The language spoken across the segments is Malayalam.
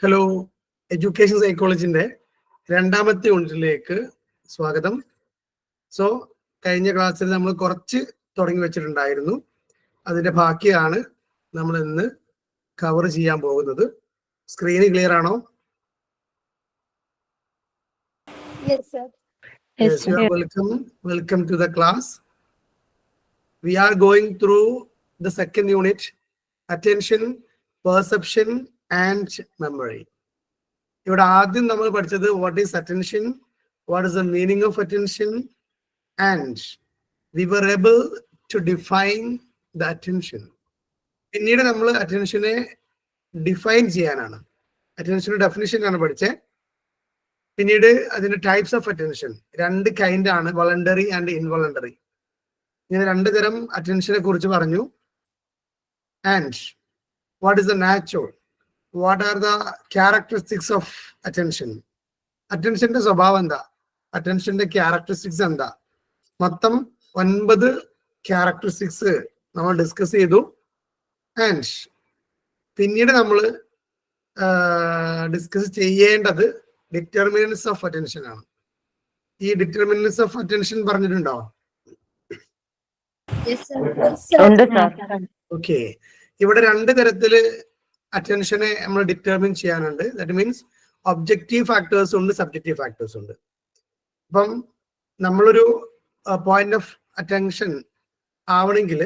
ഹലോ, എഡ്യൂക്കേഷൻ സൈക്കോളജിന്റെ രണ്ടാമത്തെ യൂണിറ്റിലേക്ക് സ്വാഗതം. സോ കഴിഞ്ഞ ക്ലാസ്സിൽ നമ്മൾ കുറച്ച് തുടങ്ങി വെച്ചിട്ടുണ്ടായിരുന്നു. അതിന്റെ ബാക്കിയാണ് നമ്മൾ ഇന്ന് കവർ ചെയ്യാൻ പോകുന്നത്. സ്ക്രീന് ക്ലിയർ ആണോ? Yes, sir. Yes, you are welcome. Welcome to the class. We are going through the second unit, attention, perception and memory. ഇവിടെ ആദ്യം നമ്മൾ പഠിച്ചത് what is attention, what is the meaning of attention, and we were able to define the attention. പിന്നീട് നമ്മൾ അറ്റൻഷനെ ഡിഫൈൻ ചെയ്യാനാണ്, അറ്റൻഷന്റെ ഡെഫിനിഷൻ ആണ് പഠിച്ചത്. പിന്നീട് അതിന്റെ ടൈപ്സ് ഓഫ് അറ്റൻഷൻ രണ്ട് കൈൻഡ് ആണ്, വോളണ്ടറി ആൻഡ് ഇൻവോളണ്ടറി. ഇങ്ങനെ രണ്ട് തരം അറ്റൻഷനെ കുറിച്ച് പറഞ്ഞു. And what is the natural, what are the characteristics of attention, അറ്റൻഷന്റെ സ്വഭാവം എന്താ, അറ്റൻഷന്റെ ക്യാരക്ടറിസ്റ്റിക്സ് എന്താ. മൊത്തം 9 ക്യാരക്ടറിസ്റ്റിക്സ് നമ്മൾ ഡിസ്കസ് ചെയ്തു. ആൻഡ് പിന്നീട് നമ്മൾ ഡിസ്കസ് ചെയ്യേണ്ടത് ഡിറ്റർമിനൻസ് ഓഫ് അറ്റൻഷൻ ആണ്. ഈ ഡിറ്റർമിനൻസ് ഓഫ് അറ്റൻഷൻ പറഞ്ഞിട്ടുണ്ടോ? Yes, sir. ഓക്കെ, ഇവിടെ രണ്ട് തരത്തില് അറ്റൻഷനെ നമ്മൾ ഡിറ്റർമിൻ ചെയ്യാനുണ്ട്. ദാറ്റ് മീൻസ് ഒബ്ജക്റ്റീവ് ഫാക്ടേഴ്സ് ഉണ്ട്, സബ്ജക്റ്റീവ് ഫാക്ടേഴ്സ് ഉണ്ട്. അപ്പം നമ്മളൊരു പോയിന്റ് ഓഫ് അറ്റൻഷൻ ആവണമെങ്കിൽ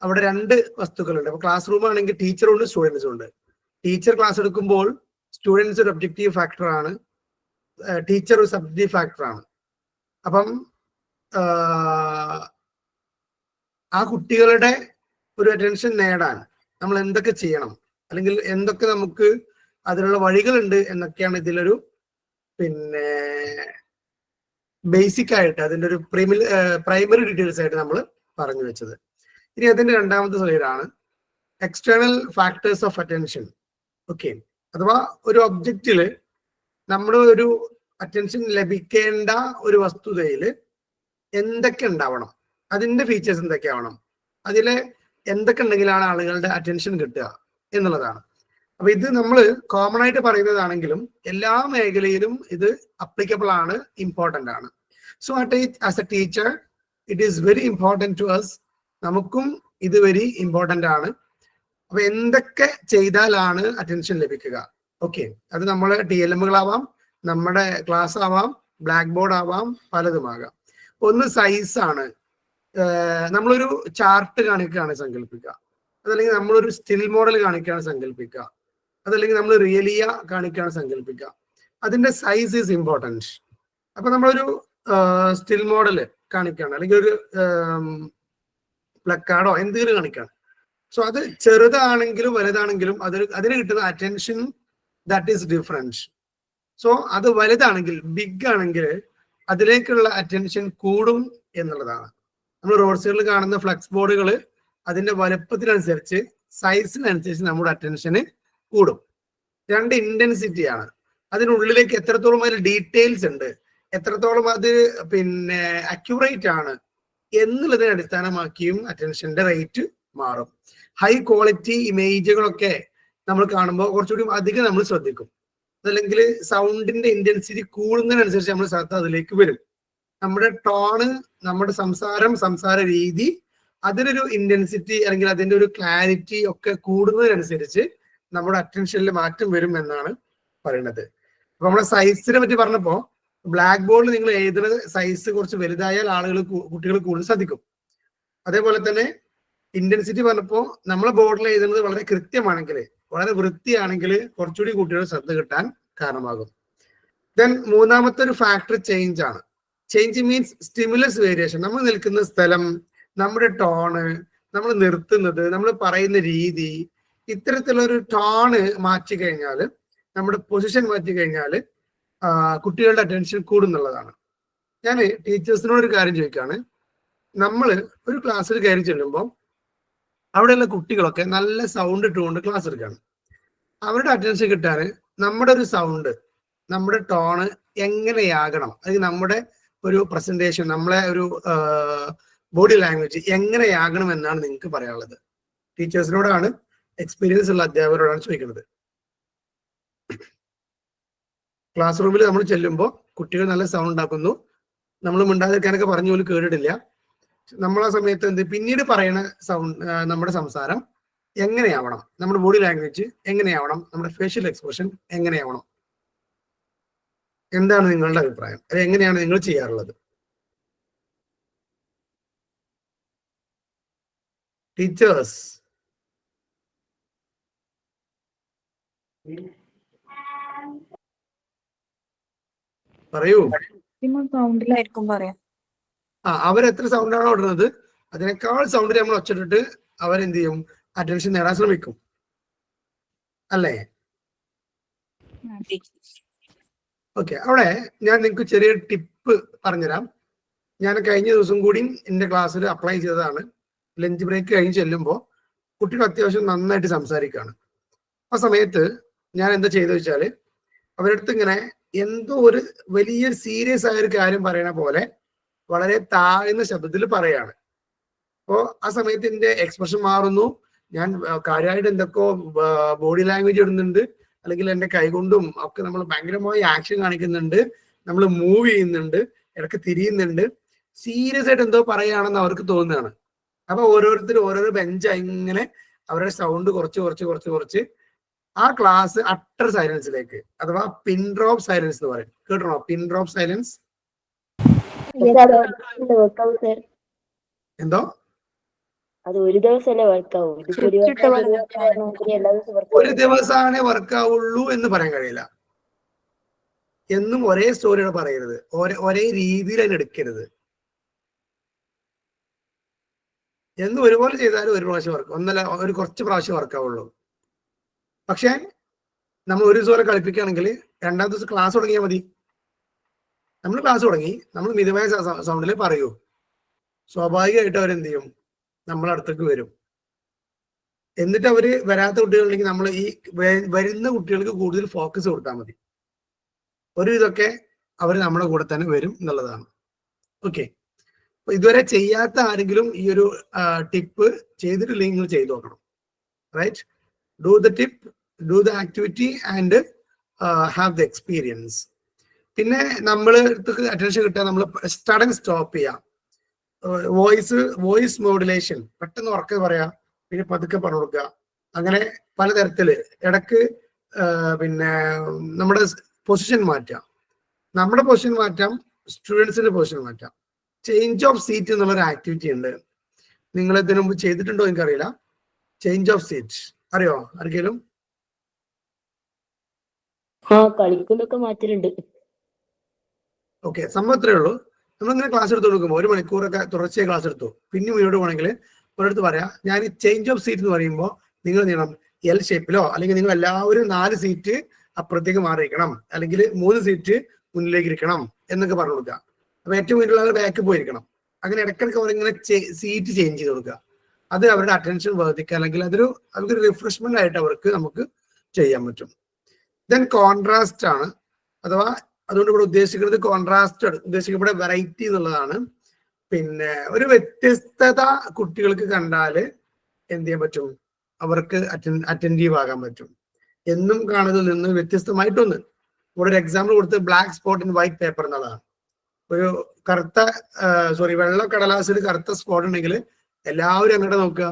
അവിടെ രണ്ട് വസ്തുക്കളുണ്ട്. അപ്പൊ ക്ലാസ് റൂം ആണെങ്കിൽ ടീച്ചറും ഉണ്ട്, സ്റ്റുഡൻസും ഉണ്ട്. ടീച്ചർ ക്ലാസ് എടുക്കുമ്പോൾ സ്റ്റുഡൻസ് ഒരു ഒബ്ജക്റ്റീവ് ഫാക്ടർ ആണ്, ടീച്ചർ ഒരു സബ്ജക്റ്റീവ് ഫാക്ടർ ആണ്. അപ്പം ആ കുട്ടികളുടെ ഒരു അറ്റൻഷൻ നേടാൻ നമ്മൾ എന്തൊക്കെ ചെയ്യണം, അല്ലെങ്കിൽ എന്തൊക്കെ നമുക്ക് അതിനുള്ള വഴികളുണ്ട് എന്നൊക്കെയാണ് ഇതിലൊരു ബേസിക് ആയിട്ട് അതിൻ്റെ ഒരു പ്രൈമറി ഡീറ്റെയിൽസ് ആയിട്ട് നമ്മൾ പറഞ്ഞു വെച്ചത്. ഇനി അതിന്റെ രണ്ടാമത്തെ സ്ലൈഡാണ് external factors of attention. Okay, അഥവാ ഒരു ഒബ്ജക്റ്റില് നമ്മുടെ ഒരു അറ്റൻഷൻ ലഭിക്കേണ്ട ഒരു വസ്തുതയിൽ എന്തൊക്കെ ഉണ്ടാവണം, അതിന്റെ ഫീച്ചേഴ്സ് എന്തൊക്കെ ആവണം, അതിലെ എന്തൊക്കെ ഉണ്ടെങ്കിലാണ് ആളുകളുടെ അറ്റൻഷൻ കിട്ടുക എന്നുള്ളതാണ്. അപ്പൊ ഇത് നമ്മൾ കോമൺ ആയിട്ട് പറയുന്നതാണെങ്കിലും എല്ലാ മേഖലയിലും ഇത് അപ്ലിക്കബിൾ ആണ്, ഇമ്പോർട്ടൻ്റ് ആണ്. So as a teacher it is very important to us. നമുക്കും ഇത് വെരി ഇമ്പോർട്ടൻ്റ് ആണ്. അപ്പൊ എന്തൊക്കെ ചെയ്താലാണ് അറ്റൻഷൻ ലഭിക്കുക? ഓക്കെ, അത് നമ്മളെ TLMകളാവാം, നമ്മുടെ ക്ലാസ് ആവാം, ബ്ലാക്ക് ബോർഡ് ആവാം, പലതുമാകാം. ഒന്ന് സൈസ് ആണ്. നമ്മളൊരു ചാർട്ട് കാണിക്കുകയാണ് സങ്കല്പിക്കുക, അതല്ലെങ്കിൽ നമ്മളൊരു സ്റ്റിൽ മോഡൽ കാണിക്കുകയാണ് സങ്കല്പിക്കുക, അതല്ലെങ്കിൽ നമ്മൾ റിയലിയ കാണിക്കുകയാണ് സങ്കല്പിക്കുക. അതിന്റെ സൈസ് ഈസ് ഇമ്പോർട്ടൻറ്റ്. അപ്പൊ നമ്മളൊരു സ്റ്റിൽ മോഡൽ കാണിക്കുകയാണ്, അല്ലെങ്കിൽ ഒരു പ്ലക്കാർഡോ എന്തെങ്കിലും കാണിക്കുകയാണ്. സോ അത് ചെറുതാണെങ്കിലും വലുതാണെങ്കിലും അതിന് കിട്ടുന്ന attention that is different. So അത് വലുതാണെങ്കിൽ, ബിഗ് ആണെങ്കിൽ അതിലേക്കുള്ള അറ്റൻഷൻ കൂടും എന്നുള്ളതാണ്. നമ്മൾ റോഡ് സൈഡിൽ കാണുന്ന ഫ്ലക്സ് ബോർഡുകൾ അതിന്റെ വലുപ്പത്തിനനുസരിച്ച്, സൈസിനനുസരിച്ച് നമ്മുടെ അറ്റൻഷന് കൂടും. രണ്ട് ഇന്റൻസിറ്റി ആണ്. അതിനുള്ളിലേക്ക് എത്രത്തോളം അതിൽ ഡീറ്റെയിൽസ് ഉണ്ട്, എത്രത്തോളം അത് അക്യുറേറ്റ് ആണ് എന്നുള്ളതിനെ അടിസ്ഥാനമാക്കിയും അറ്റൻഷന്റെ റേറ്റ് മാറും. ഹൈ ക്വാളിറ്റി ഇമേജുകളൊക്കെ നമ്മൾ കാണുമ്പോൾ കുറച്ചുകൂടി അധികം നമ്മൾ ശ്രദ്ധിക്കും. അതല്ലെങ്കിൽ സൗണ്ടിന്റെ ഇന്റൻസിറ്റി കൂടുന്നതിനനുസരിച്ച് നമ്മൾ ശ്രദ്ധ അതിലേക്ക് വരും. നമ്മുടെ ടോണ്, നമ്മുടെ സംസാര രീതി, അതിനൊരു ഇന്റൻസിറ്റി അല്ലെങ്കിൽ അതിന്റെ ഒരു ക്ലാരിറ്റി ഒക്കെ കൂടുന്നതിനനുസരിച്ച് നമ്മുടെ അറ്റൻഷനിൽ മാറ്റം വരും എന്നാണ് പറയുന്നത്. അപ്പൊ നമ്മളെ സൈസിനെ പറ്റി പറഞ്ഞപ്പോ, ബ്ലാക്ക് ബോർഡിൽ നിങ്ങൾ എഴുതുന്ന സൈസ് കുറച്ച് വലുതായാൽ കുട്ടികൾ കൂടുതൽ ശ്രദ്ധിക്കും. അതേപോലെ തന്നെ ഇന്റൻസിറ്റി പറഞ്ഞപ്പോ നമ്മളെ ബോർഡിൽ എഴുതുന്നത് വളരെ കൃത്യമാണെങ്കിൽ, വളരെ വൃത്തിയാണെങ്കിൽ കുറച്ചുകൂടി കുട്ടികൾ ശ്രദ്ധ കിട്ടാൻ കാരണമാകും. ദെൻ മൂന്നാമത്തെ ഒരു ഫാക്ടർ ചേഞ്ച് ആണ്. Change means stimulus variation. നമ്മൾ നിൽക്കുന്ന സ്ഥലം, നമ്മുടെ ടോണ്, നമ്മൾ നിർത്തുന്നത്, നമ്മൾ പറയുന്ന രീതി, ഇത്തരത്തിലൊരു ടോണ് മാറ്റി കഴിഞ്ഞാൽ, നമ്മുടെ പൊസിഷൻ മാറ്റി കഴിഞ്ഞാൽ കുട്ടികളുടെ അറ്റൻഷൻ കൂടുന്നുള്ളതാണ്. ഞാൻ ടീച്ചേഴ്സിനോട് ഒരു കാര്യം ചോദിക്കുകയാണ്. നമ്മൾ ഒരു ക്ലാസ്സിൽ കയറി ചെല്ലുമ്പോൾ അവിടെയുള്ള കുട്ടികളൊക്കെ നല്ല സൗണ്ട് ഇട്ടുകൊണ്ട് ക്ലാസ് എടുക്കുകയാണ്. അവരുടെ അറ്റൻഷൻ കിട്ടാൻ നമ്മുടെ ഒരു സൗണ്ട്, നമ്മുടെ ടോണ് എങ്ങനെയാകണം, അല്ലെങ്കിൽ നമ്മുടെ ഒരു പ്രസന്റേഷൻ, നമ്മളെ ഒരു ബോഡി ലാംഗ്വേജ് എങ്ങനെയാകണം എന്നാണ് നിങ്ങൾക്ക് പറയാനുള്ളത്? ടീച്ചേഴ്സിനോടാണ്, എക്സ്പീരിയൻസ് ഉള്ള അധ്യാപകരോടാണ് ചോദിക്കുന്നത്. ക്ലാസ് റൂമിൽ നമ്മൾ ചെല്ലുമ്പോൾ കുട്ടികൾ നല്ല സൗണ്ട് ഉണ്ടാക്കുന്നു, നമ്മൾ മിണ്ടാതിരിക്കാനൊക്കെ പറഞ്ഞു പോലും കേട്ടിട്ടില്ല. നമ്മളാ സമയത്ത് എന്ത് പിന്നീട് പറയുന്ന സൗണ്ട് നമ്മുടെ സംസാരം എങ്ങനെയാവണം, നമ്മുടെ ബോഡി ലാംഗ്വേജ് എങ്ങനെയാവണം, നമ്മുടെ ഫേഷ്യൽ എക്സ്പ്രഷൻ എങ്ങനെയാവണം? എന്താണ് നിങ്ങളുടെ അഭിപ്രായം? അത് എങ്ങനെയാണ് നിങ്ങൾ ചെയ്യാറുള്ളത്? ടീച്ചേഴ്സ് പറയൂ. സൗണ്ടിലായിരിക്കും പറയാം. അവരെത്ര സൗണ്ടാണോ ഇടുന്നത് അതിനേക്കാൾ സൗണ്ടിൽ നമ്മൾ ഒച്ചിട്ടിട്ട് അവരെന്ത് ചെയ്യും? അറ്റൻഷൻ നേടാൻ ശ്രമിക്കും, അല്ലേ? ഓക്കെ, അവിടെ ഞാൻ നിങ്ങൾക്ക് ചെറിയ ടിപ്പ് പറഞ്ഞുതരാം. ഞാൻ കഴിഞ്ഞ ദിവസം കൂടി എൻ്റെ ക്ലാസ്സിൽ അപ്ലൈ ചെയ്തതാണ്. ലഞ്ച് ബ്രേക്ക് കഴിഞ്ഞ് ചെല്ലുമ്പോൾ കുട്ടികൾ അത്യാവശ്യം നന്നായിട്ട് സംസാരിക്കുകയാണ്. ആ സമയത്ത് ഞാൻ എന്താ ചെയ്തെന്ന് വെച്ചാൽ അവരുടെ അടുത്ത് ഇങ്ങനെ എന്തോ ഒരു വലിയ സീരിയസ് ആയ ഒരു കാര്യം പറയണ പോലെ വളരെ താഴ്ന്ന ശബ്ദത്തിൽ പറയാണ്. അപ്പോൾ ആ സമയത്ത് എൻ്റെ എക്സ്പ്രഷൻ മാറുന്നു. ഞാൻ കാര്യമായിട്ട് എന്തൊക്കെയോ ബോഡി ലാംഗ്വേജ് ഇടുന്നുണ്ട്, അല്ലെങ്കിൽ എൻ്റെ കൈകൊണ്ടും ഒക്കെ നമ്മൾ ഭയങ്കരമായി ആക്ഷൻ കാണിക്കുന്നുണ്ട്, നമ്മൾ മൂവ് ചെയ്യുന്നുണ്ട്, ഇടയ്ക്ക് തിരിയുന്നുണ്ട്, സീരിയസ് ആയിട്ട് എന്തോ പറയുകയാണെന്ന് അവർക്ക് തോന്നുകയാണ്. അപ്പൊ ഓരോരുത്തരും ഓരോരോ ബെഞ്ച് ഇങ്ങനെ അവരുടെ സൗണ്ട് കുറച്ച് കുറച്ച് കുറച്ച് കുറച്ച് ആ ക്ലാസ് അട്ടർ സൈലൻസിലേക്ക്, അഥവാ പിൻ ഡ്രോപ്പ് സൈലൻസ് എന്ന് പറയും. കേട്ടോ? പിൻ ഡ്രോപ്പ് സൈലൻസ് എന്തോ? അത് ഒരു ദിവസമല്ലേ വർക്കാവൂ. ഒരു ദിവസമാണ് വർക്കാവുള്ളൂ എന്ന് പറയാൻ കഴിയില്ല. എന്നും ഒരേ സ്റ്റോറിയുടെ പറയരുത്, ഒരേ രീതിയിൽ അതിന് എടുക്കരുത്. എന്നും ഒരുപോലെ ചെയ്താലും ഒരു പ്രാവശ്യം വർക്ക്, ഒന്നല്ല ഒരു കുറച്ച് പ്രാവശ്യം വർക്കാവുള്ളൂ. പക്ഷെ നമ്മൾ ഒരു ദിവസം വരെ കളിപ്പിക്കുകയാണെങ്കിൽ രണ്ടാം ദിവസം ക്ലാസ് തുടങ്ങിയാൽ മതി. നമ്മൾ ക്ലാസ് തുടങ്ങി, നമ്മൾ മിതമായ സൗണ്ടിൽ പറയൂ, സ്വാഭാവികമായിട്ട് അവരെന്ത് ചെയ്യും? നമ്മളെ അടുത്തേക്ക് വരും. എന്നിട്ട് അവര് വരാത്ത കുട്ടികളുണ്ടെങ്കിൽ നമ്മൾ ഈ വരുന്ന കുട്ടികൾക്ക് കൂടുതൽ ഫോക്കസ് കൊടുത്താൽ മതി. ഒരു ഇതൊക്കെ അവർ നമ്മുടെ കൂടെ തന്നെ വരും എന്നുള്ളതാണ്. ഓക്കെ, ഇതുവരെ ചെയ്യാത്ത ആരെങ്കിലും ഈ ഒരു ടിപ്പ് ചെയ്തിട്ടില്ലെങ്കിൽ നിങ്ങൾ ചെയ്തു നോക്കണം. Right? Do the tip, do the activity and have the experience. പിന്നെ നമ്മൾ അറ്റൻഷൻ കിട്ടാൻ നമ്മൾ സഡൻ സ്റ്റോപ്പ് ചെയ്യാം. വോയിസ് മോഡുലേഷൻ, പെട്ടെന്ന് ഉറക്കെ പറയാ, പിന്നെ പതുക്കെ പറഞ്ഞു കൊടുക്കുക, അങ്ങനെ പലതരത്തില്. ഇടക്ക് പിന്നെ നമ്മുടെ പൊസിഷൻ മാറ്റാം, നമ്മുടെ പൊസിഷൻ മാറ്റാം, സ്റ്റുഡൻസിന്റെ പൊസിഷൻ മാറ്റാം. ചേഞ്ച് ഓഫ് സീറ്റ് എന്നുള്ളൊരു ആക്ടിവിറ്റി ഉണ്ട്. നിങ്ങൾ ഇതിനു മുമ്പ് ചെയ്തിട്ടുണ്ടോ എനിക്കറിയില്ല. ചേഞ്ച് ഓഫ് സീറ്റ് അറിയോ ആർക്കെങ്കിലും? കളിക്കുന്നൊക്കെ മാറ്റലുണ്ട്. ഓക്കെ, സംഭവം ഇത്രയേ ഉള്ളൂ. നമ്മളിങ്ങനെ ക്ലാസ് എടുത്ത് കൊടുക്കുമ്പോൾ 1 മണിക്കൂറൊക്കെ തുടർച്ചയായി ക്ലാസ് എടുത്തു, പിന്നെ മുന്നോട്ട് പോകണമെങ്കിൽ ഒരിടത്ത് പറയാം, ഞാൻ ഈ ചേഞ്ച് ഓഫ് സീറ്റ് എന്ന് പറയുമ്പോൾ നിങ്ങൾ ചെയ്യണം എൽ ഷേപ്പിലോ, അല്ലെങ്കിൽ നിങ്ങൾ എല്ലാവരും 4 സീറ്റ് അപ്പുറത്തേക്ക് മാറിയിരിക്കണം, അല്ലെങ്കിൽ 3 സീറ്റ് മുന്നിലേക്ക് ഇരിക്കണം എന്നൊക്കെ പറഞ്ഞു കൊടുക്കുക. അപ്പൊ ഏറ്റവും മുന്നിലുള്ള ആൾ ബാക്ക് പോയിരിക്കണം. അങ്ങനെ ഇടയ്ക്കിടയ്ക്ക് അവരിങ്ങനെ സീറ്റ് ചേഞ്ച് ചെയ്ത് കൊടുക്കുക. അത് അവരുടെ അറ്റൻഷൻ വർദ്ധിക്കുക, അല്ലെങ്കിൽ അവർക്കൊരു റിഫ്രഷ്മെന്റ് ആയിട്ട് നമുക്ക് ചെയ്യാൻ പറ്റും. ദെൻ കോൺട്രാസ്റ്റ് ആണ്, അഥവാ അതുകൊണ്ട് ഇവിടെ ഉദ്ദേശിക്കുന്നത് കോൺട്രാസ്റ്റ് ഉദ്ദേശിക്കപ്പെടുന്ന വെറൈറ്റി എന്നുള്ളതാണ്. പിന്നെ ഒരു വ്യത്യസ്തത കുട്ടികൾക്ക് കണ്ടാല് എന്ത് ചെയ്യാൻ പറ്റും? അവർക്ക് അറ്റൻറ്റീവ് ആകാൻ പറ്റും. എന്നും കാണുന്നതിൽ നിന്ന് വ്യത്യസ്തമായിട്ടൊന്ന്. ഇവിടെ ഒരു എക്സാമ്പിൾ കൊടുത്ത് black spot in white paper എന്നുള്ളതാണ്. ഒരു വെള്ള കടലാസിൽ കറുത്ത സ്പോട്ട് ഉണ്ടെങ്കിൽ എല്ലാവരും അങ്ങോട്ട് നോക്കുക.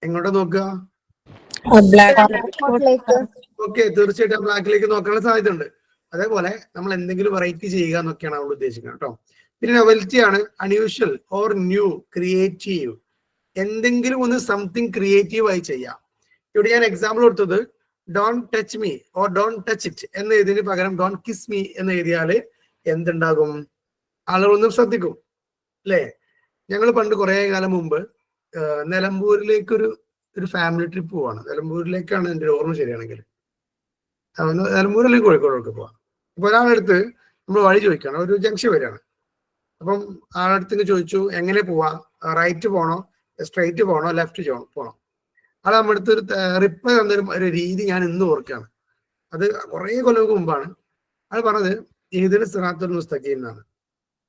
എങ്ങോട്ടാ നോക്കുക? ഓക്കെ, തീർച്ചയായിട്ടും ബ്ലാക്കിലേക്ക് നോക്കാനുള്ള സാധ്യത ഉണ്ട്. അതേപോലെ നമ്മൾ എന്തെങ്കിലും വെറൈറ്റി ചെയ്യുക എന്നൊക്കെയാണ് അവൾ ഉദ്ദേശിക്കുന്നത് കേട്ടോ. പിന്നെ നോവൽറ്റി ആണ്, അൺയൂഷ്വൽ ഓർ ന്യൂ, ക്രിയേറ്റീവ്. എന്തെങ്കിലും ഒന്ന് സംതിങ് ക്രിയേറ്റീവ് ആയി ചെയ്യാം. ഇവിടെ ഞാൻ എക്സാമ്പിൾ കൊടുത്തത് don't touch me or don't touch it എന്ന് എഴുതിയതിന് പകരം ഡോണ്ട് കിസ് മീ എന്ന് എഴുതിയാൽ എന്തുണ്ടാകും? ആളുകളൊന്നും ശ്രദ്ധിക്കും, അല്ലേ? ഞങ്ങൾ പണ്ട് കുറെ കാലം മുമ്പ് നിലമ്പൂരിലേക്ക് ഒരു ഫാമിലി ട്രിപ്പ് പോവാണ്. നിലമ്പൂരിലേക്കാണ് എൻ്റെ ഓർമ്മ ശരിയാണെങ്കിൽ, നിലമ്പൂർ അല്ലെങ്കിൽ കോഴിക്കോടൊക്കെ പോവാം. അപ്പൊ ഒരാളടുത്ത് നമ്മൾ വഴി ചോദിക്കണം, ഒരു ജംഗ്ഷൻ വരികയാണ്. അപ്പം ആളടുത്ത് ചോദിച്ചു എങ്ങനെ പോവാ, റൈറ്റ് പോണോ, സ്ട്രൈറ്റ് പോണോ, ലെഫ്റ്റ് പോണോ? ആൾ നമ്മുടെ അടുത്ത് റിപ്ലൈ തന്നൊരു രീതി ഞാൻ ഇന്ന് ഓർക്കുകയാണ്. അത് കുറെ കൊല്ലങ്ങൾക്ക് മുമ്പാണ്. അത് പറഞ്ഞത് ഇതിന് സിറാത്തുൽ മുസ്തഖീം എന്നാണ്.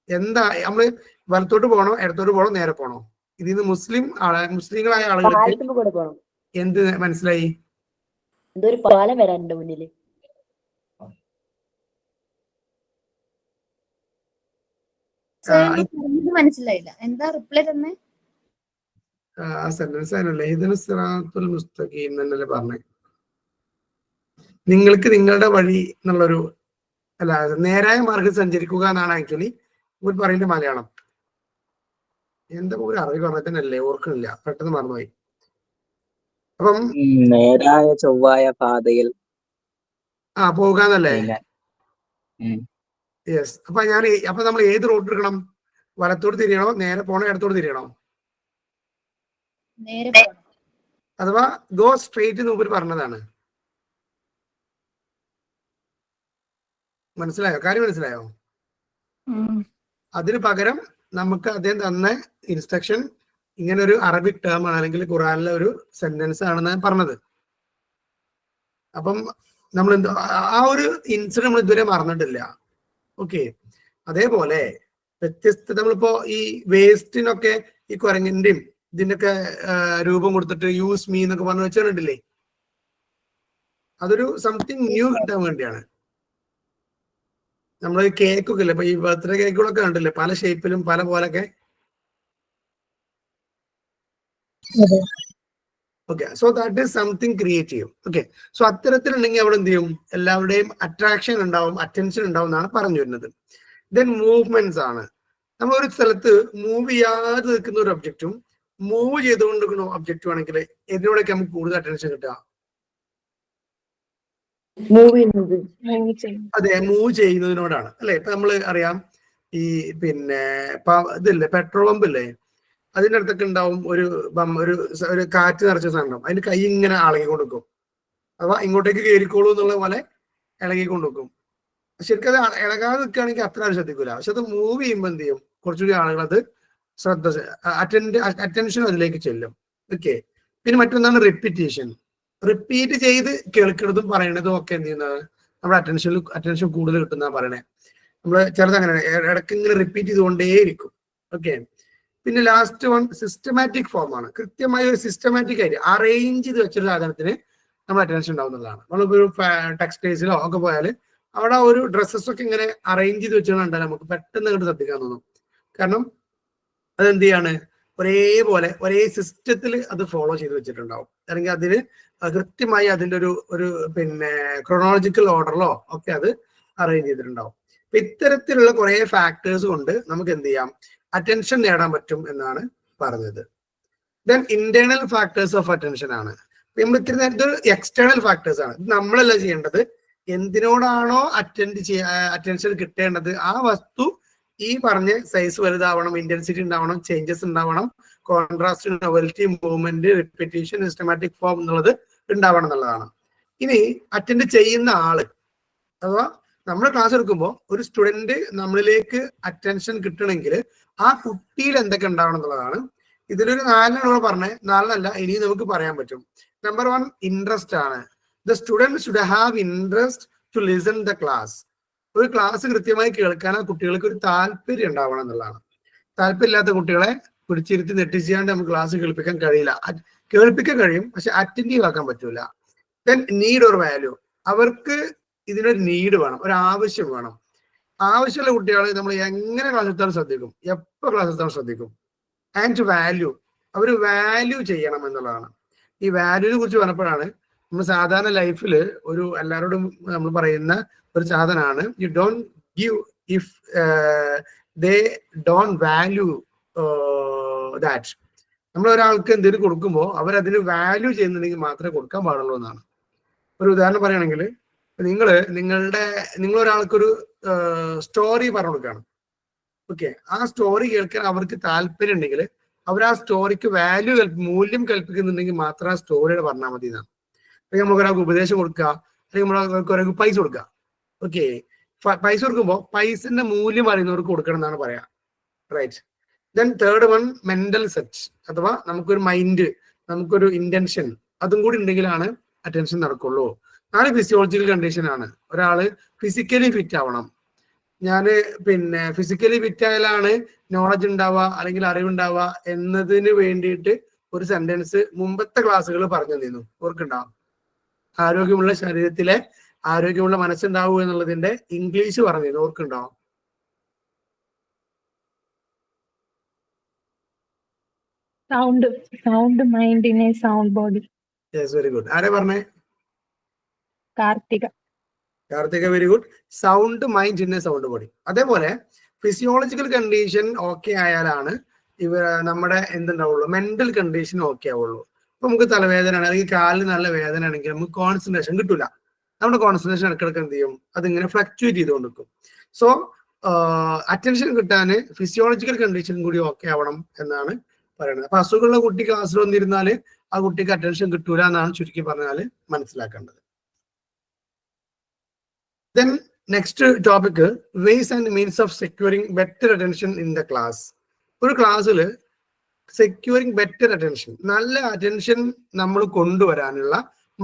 എന്താ നമ്മള് വലത്തോട്ട് പോകണോ, ഇടത്തോട്ട് പോകണോ, നേരെ പോകണോ? ഇതിൽ നിന്ന് മുസ്ലിങ്ങളായ ആളുകൾക്ക് എന്ത് മനസ്സിലായി? എന്തോ ഒരു പാലം വരാനുണ്ട് മുന്നില്. മനസ്സിലായില്ല, എന്താ റിപ്ലൈ തന്നെ? ആ സെന്റൻസ് അതിനല്ലേ ഇതിന് സിറാത്തുൽ മുസ്തഖീം എന്നല്ലേ പറഞ്ഞേ. നിങ്ങൾക്ക് നിങ്ങളുടെ വഴി എന്നുള്ളൊരു അല്ല, നേരായ മാർഗം സഞ്ചരിക്കുക എന്നാണ് ആക്ച്വലി ഇവർ പറയുന്ന മലയാളം. എന്താ ഒരു അറിവ് പറഞ്ഞാൽ തന്നെയല്ലേ, ഓർക്കണില്ല, പെട്ടെന്ന് മറന്നുപോയി. അപ്പം നേരായ ചൊവ്വായ പാതയിൽ പോകാന്നല്ലേ? നീങ്ങാൻ. യെസ്. അപ്പൊ നമ്മൾ ഏത് റൂട്ട് എടുക്കണം? വലത്തോട് തിരിയണോ, നേരെ പോണോ, ഇടത്തോട് തിരിയണോ? നേരെ പോണം. അഥവാ ഗോ സ്ട്രേറ്റ് എന്ന് മുമ്പിൽ പറഞ്ഞതാണ്. മനസ്സിലായോ? കാര്യം മനസ്സിലായോ? അതിന് പകരം നമുക്ക് അദ്ദേഹം തന്ന ഇൻസ്ട്രക്ഷൻ ഇങ്ങനെ ഒരു അറബിക് ടേം ആണ്, അല്ലെങ്കിൽ ഖുറാനിലെ ഒരു സെന്റൻസ് ആണെന്ന് പറഞ്ഞത്. അപ്പം നമ്മൾ ആ ഒരു ഇൻസിഡന്റ് നമ്മൾ ഇതുവരെ മറന്നിട്ടില്ല. ഓക്കെ. അതേപോലെ വ്യത്യസ്ത നമ്മളിപ്പോ ഈ വേസ്റ്റിനൊക്കെ ഈ കുരങ്ങിന്റെയും ഇതിന്റെയൊക്കെ രൂപം കൊടുത്തിട്ട് യൂസ് മീ എന്നൊക്കെ പറഞ്ഞു വെച്ചിട്ടില്ലേ? അതൊരു സംതിങ് ന്യൂ കിട്ടാൻ വേണ്ടിയാണ്. നമ്മൾ കേക്കൊക്കെ ഇല്ലേ, ഇപ്പൊ ഈ ബർത്ത്ഡേ കേക്കുകളൊക്കെ കണ്ടില്ലേ, പല ഷേപ്പിലും പല പോലൊക്കെ. Okay. So that is something creative. Okay. So അത്തരത്തിലുണ്ടെങ്കിൽ അവിടെ എന്ത് ചെയ്യും? എല്ലാവരുടെയും അട്രാക്ഷൻ ഉണ്ടാവും, അറ്റൻഷൻ ഉണ്ടാവും എന്നാണ് പറഞ്ഞു വരുന്നത്. ദെൻ മൂവ്മെന്റ്സ് ആണ്. നമ്മൾ ഒരു സ്ഥലത്ത് മൂവ് ചെയ്യാതെ നിൽക്കുന്ന ഒരു ഒബ്ജക്റ്റും മൂവ് ചെയ്തുകൊണ്ടിരിക്കുന്ന ഒബ്ജക്റ്റും ആണെങ്കിൽ ഇതിനോടൊക്കെ നമുക്ക് കൂടുതൽ അറ്റൻഷൻ കിട്ടുക. അതെ, മൂവ് ചെയ്യുന്നതിനോടാണ് അല്ലെ? ഇപ്പൊ നമ്മൾ അറിയാം ഈ പിന്നെ ഇതില്ലേ, പെട്രോൾ പമ്പ് ഇല്ലേ, അതിൻ്റെ അടുത്തൊക്കെ ഉണ്ടാവും ഒരു കാറ്റ് നിറച്ച സാധനം. അതിന് കൈ ഇങ്ങനെ ഇളകിക്കൊണ്ടിരിക്കും, അഥവാ ഇങ്ങോട്ടേക്ക് കയറിക്കോളൂ എന്നുള്ള പോലെ ഇളകിക്കൊണ്ടിരിക്കും. ശരിക്കും അത് ഇളകാതെ നിൽക്കുകയാണെങ്കിൽ അത്ര ആരും ശ്രദ്ധിക്കൂല. പക്ഷെ അത് മൂവ് ചെയ്യുമ്പോൾ എന്ത് ചെയ്യും? കുറച്ചുകൂടി ആളുകൾ അത് അറ്റൻഷൻ അതിലേക്ക് ചെല്ലും. ഓക്കെ. പിന്നെ മറ്റൊന്നാണ് റിപ്പീറ്റേഷൻ. റിപ്പീറ്റ് ചെയ്ത് കേൾക്കുന്നതും പറയണതും ഒക്കെ എന്ത് ചെയ്യുന്നത് നമ്മുടെ അറ്റൻഷൻ കൂടുതൽ കിട്ടുന്ന പറയണേ. നമ്മള് ചിലത് അങ്ങനെയാണ്, ഇടയ്ക്ക് ഇങ്ങനെ റിപ്പീറ്റ് ചെയ്തുകൊണ്ടേയിരിക്കും. ഓക്കെ. പിന്നെ ലാസ്റ്റ് വൺ സിസ്റ്റമാറ്റിക് ഫോം ആണ്. കൃത്യമായ ഒരു സിസ്റ്റമാറ്റിക് ആയിട്ട് അറേഞ്ച് ചെയ്ത് വെച്ചൊരു സാധനത്തിന് നമ്മൾ അറ്റൻഷൻ ഉണ്ടാവുന്നതാണ്. നമ്മളിപ്പോ ഒരു ടെക്സ്റ്റൈൽസിലോ ഒക്കെ പോയാൽ അവിടെ ഒരു ഡ്രസ്സസ് ഒക്കെ ഇങ്ങനെ അറേഞ്ച് ചെയ്ത് വെച്ചുകൊണ്ടാൽ നമുക്ക് പെട്ടെന്ന് അങ്ങോട്ട് ശ്രദ്ധിക്കാൻ തോന്നും. കാരണം അതെന്ത് ചെയ്യാണ്? ഒരേപോലെ ഒരേ സിസ്റ്റത്തിൽ അത് ഫോളോ ചെയ്ത് വെച്ചിട്ടുണ്ടാവും, അല്ലെങ്കിൽ അതിന് കൃത്യമായി അതിൻ്റെ ഒരു പിന്നെ ക്രൊണോളജിക്കൽ ഓർഡറിലോ ഒക്കെ അത് അറേഞ്ച് ചെയ്തിട്ടുണ്ടാവും. ഇത്തരത്തിലുള്ള കുറെ ഫാക്ടേഴ്സ് കൊണ്ട് നമുക്ക് എന്ത് ചെയ്യാം? അറ്റൻഷൻ നേടാൻ പറ്റും എന്നാണ് പറഞ്ഞത്. Then internal factors of attention ആണ്. നമ്മൾ ഇത്തിരി നേരത്തെ എക്സ്റ്റേണൽ ഫാക്ടേഴ്സ് ആണ്. ഇത് നമ്മളല്ല ചെയ്യേണ്ടത്. എന്തിനോടാണോ അറ്റൻഷൻ കിട്ടേണ്ടത് ആ വസ്തു ഈ പറഞ്ഞ സൈസ് വലുതാവണം, ഇന്റൻസിറ്റി ഉണ്ടാവണം, ചേഞ്ചസ് ഉണ്ടാവണം, contrast, novelty, movement, repetition, systematic form എന്നുള്ളത് ഉണ്ടാവണം എന്നുള്ളതാണ്. ഇനി അറ്റൻഡ് ചെയ്യുന്ന ആള്, അഥവാ നമ്മൾ ക്ലാസ് എടുക്കുമ്പോൾ ഒരു സ്റ്റുഡന്റ് നമ്മളിലേക്ക് അറ്റൻഷൻ കിട്ടണമെങ്കിൽ ആ കുട്ടിയിൽ എന്തൊക്കെ ഉണ്ടാവണം എന്നുള്ളതാണ്. ഇതിലൊരു 4 പറഞ്ഞേ, 4 ഇനി നമുക്ക് പറയാൻ പറ്റും. നമ്പർ 1 ഇൻട്രസ്റ്റ് ആണ്. The student should have interest to listen the class. ഒരു ക്ലാസ് കൃത്യമായി കേൾക്കാൻ ആ കുട്ടികൾക്ക് ഒരു താല്പര്യം ഉണ്ടാവണം എന്നുള്ളതാണ്. താല്പര്യമില്ലാത്ത കുട്ടികളെ പിടിച്ചിരുത്തി നെട്ടിച്ചാണ്ട് നമുക്ക് ക്ലാസ് കേൾപ്പിക്കാൻ കഴിയില്ല. കേൾപ്പിക്കാൻ കഴിയും, പക്ഷെ അറ്റൻറ്റീവ് ആക്കാൻ പറ്റൂല. Then need or value. അവർക്ക് ഇതിനൊരു നീഡ് വേണം, ഒരു ആവശ്യം വേണം. ആവശ്യമുള്ള കുട്ടികളെ നമ്മൾ എങ്ങനെ ക്ലാസ് എടുത്താലും ശ്രദ്ധിക്കും, എപ്പോൾ ക്ലാസ് എടുത്താലും ശ്രദ്ധിക്കും. ആൻഡ് വാല്യൂ, അവർ വാല്യൂ ചെയ്യണം എന്നുള്ളതാണ്. ഈ വാല്യൂവിനെ കുറിച്ച് പറഞ്ഞപ്പോഴാണ് നമ്മൾ സാധാരണ ലൈഫിൽ ഒരു എല്ലാവരോടും നമ്മൾ പറയുന്ന ഒരു സാധനമാണ് you don't give if they don't value that. നമ്മൾ ഒരാൾക്ക് എന്തെങ്കിലും കൊടുക്കുമ്പോൾ അവരതിന് വാല്യൂ ചെയ്യുന്നുണ്ടെങ്കിൽ മാത്രമേ കൊടുക്കാൻ പാടുള്ളൂ എന്നാണ്. ഒരു ഉദാഹരണം പറയുകയാണെങ്കിൽ, നിങ്ങൾ ഒരാൾക്കൊരു സ്റ്റോറി പറഞ്ഞു കൊടുക്കുകയാണ്. ഓക്കെ. ആ സ്റ്റോറി കേൾക്കാൻ അവർക്ക് താല്പര്യം ഉണ്ടെങ്കിൽ അവർ ആ സ്റ്റോറിക്ക് മൂല്യം കൽപ്പിക്കുന്നുണ്ടെങ്കിൽ മാത്രം ആ സ്റ്റോറിയുടെ പറഞ്ഞാൽ മതി എന്നാണ്. അല്ലെങ്കിൽ നമുക്ക് ഒരാൾക്ക് ഉപദേശം കൊടുക്കുക, അല്ലെങ്കിൽ നമ്മൾ ഒരാൾക്ക് പൈസ കൊടുക്കുക. ഓക്കെ. പൈസ കൊടുക്കുമ്പോൾ പൈസന്റെ മൂല്യം അറിയുന്നവർക്ക് കൊടുക്കണം എന്നാണ് പറയാ. Right. Then third one mental set, അഥവാ നമുക്കൊരു മൈൻഡ്, നമുക്കൊരു ഇന്റൻഷൻ, അതും കൂടി ഉണ്ടെങ്കിലാണ് അറ്റൻഷൻ നടക്കുള്ളൂ. 4 ഫിസിയോളജിക്കൽ കണ്ടീഷൻ ആണ്. ഒരാള് ഫിസിക്കലി ഫിറ്റ് ആവണം. പിന്നെ ഫിസിക്കലി ഫിറ്റ് ആയാലാണ് നോളജ് ഉണ്ടാവുക അല്ലെങ്കിൽ അറിവുണ്ടാവുക എന്നതിന് വേണ്ടിയിട്ട് ഒരു സെന്റൻസ് മുമ്പത്തെ ക്ലാസ്സുകൾ പറഞ്ഞു തന്നിരുന്നു, ഓർക്കുണ്ടോ? ആരോഗ്യമുള്ള ശരീരത്തിലെ ആരോഗ്യമുള്ള മനസ്സുണ്ടാവൂ എന്നുള്ളതിന്റെ ഇംഗ്ലീഷ് പറഞ്ഞിരുന്നു, ഓർക്കുണ്ടോ? Sound mind in a sound body. Yes, very good. ആരാ പറഞ്ഞേ? Karthika. Very good. Sound mind in a sound body. അതേപോലെ ഫിസിയോളജിക്കൽ കണ്ടീഷൻ ഓക്കെ ആയാലാണ് നമ്മുടെ എന്തുണ്ടാവുള്ളൂ, മെന്റൽ കണ്ടീഷൻ ഓക്കെ ആവുള്ളൂ. ഇപ്പൊ നമുക്ക് തലവേദന അല്ലെങ്കിൽ കാലിന് നല്ല വേദന ആണെങ്കിൽ നമുക്ക് കോൺസെൻട്രേഷൻ കിട്ടൂല. നമ്മുടെ കോൺസെൻട്രേഷൻ ഇടക്കിടക്ക് എന്ത് ചെയ്യും, അതിങ്ങനെ ഫ്ലക്ച്വേറ്റ് ചെയ്തുകൊണ്ടിരിക്കും. സോ അറ്റൻഷൻ കിട്ടാൻ ഫിസിയോളജിക്കൽ കണ്ടീഷൻ കൂടി ഓക്കെ ആവണം എന്നാണ് പറയുന്നത്. അപ്പൊ അസുഖമുള്ള കുട്ടി ക്ലാസ്സിൽ വന്നിരുന്നാല് ആ കുട്ടിക്ക് അറ്റൻഷൻ കിട്ടൂല എന്നാണ് ചുരുക്കി പറഞ്ഞാൽ മനസ്സിലാക്കേണ്ടത്. Then next topic, ways and means of securing better attention in the class. ഒരു ക്ലാസ്സിൽ സെക്യൂറിങ് ബെറ്റർ അറ്റൻഷൻ, നല്ല അറ്റൻഷൻ നമ്മൾ കൊണ്ടുവരാനുള്ള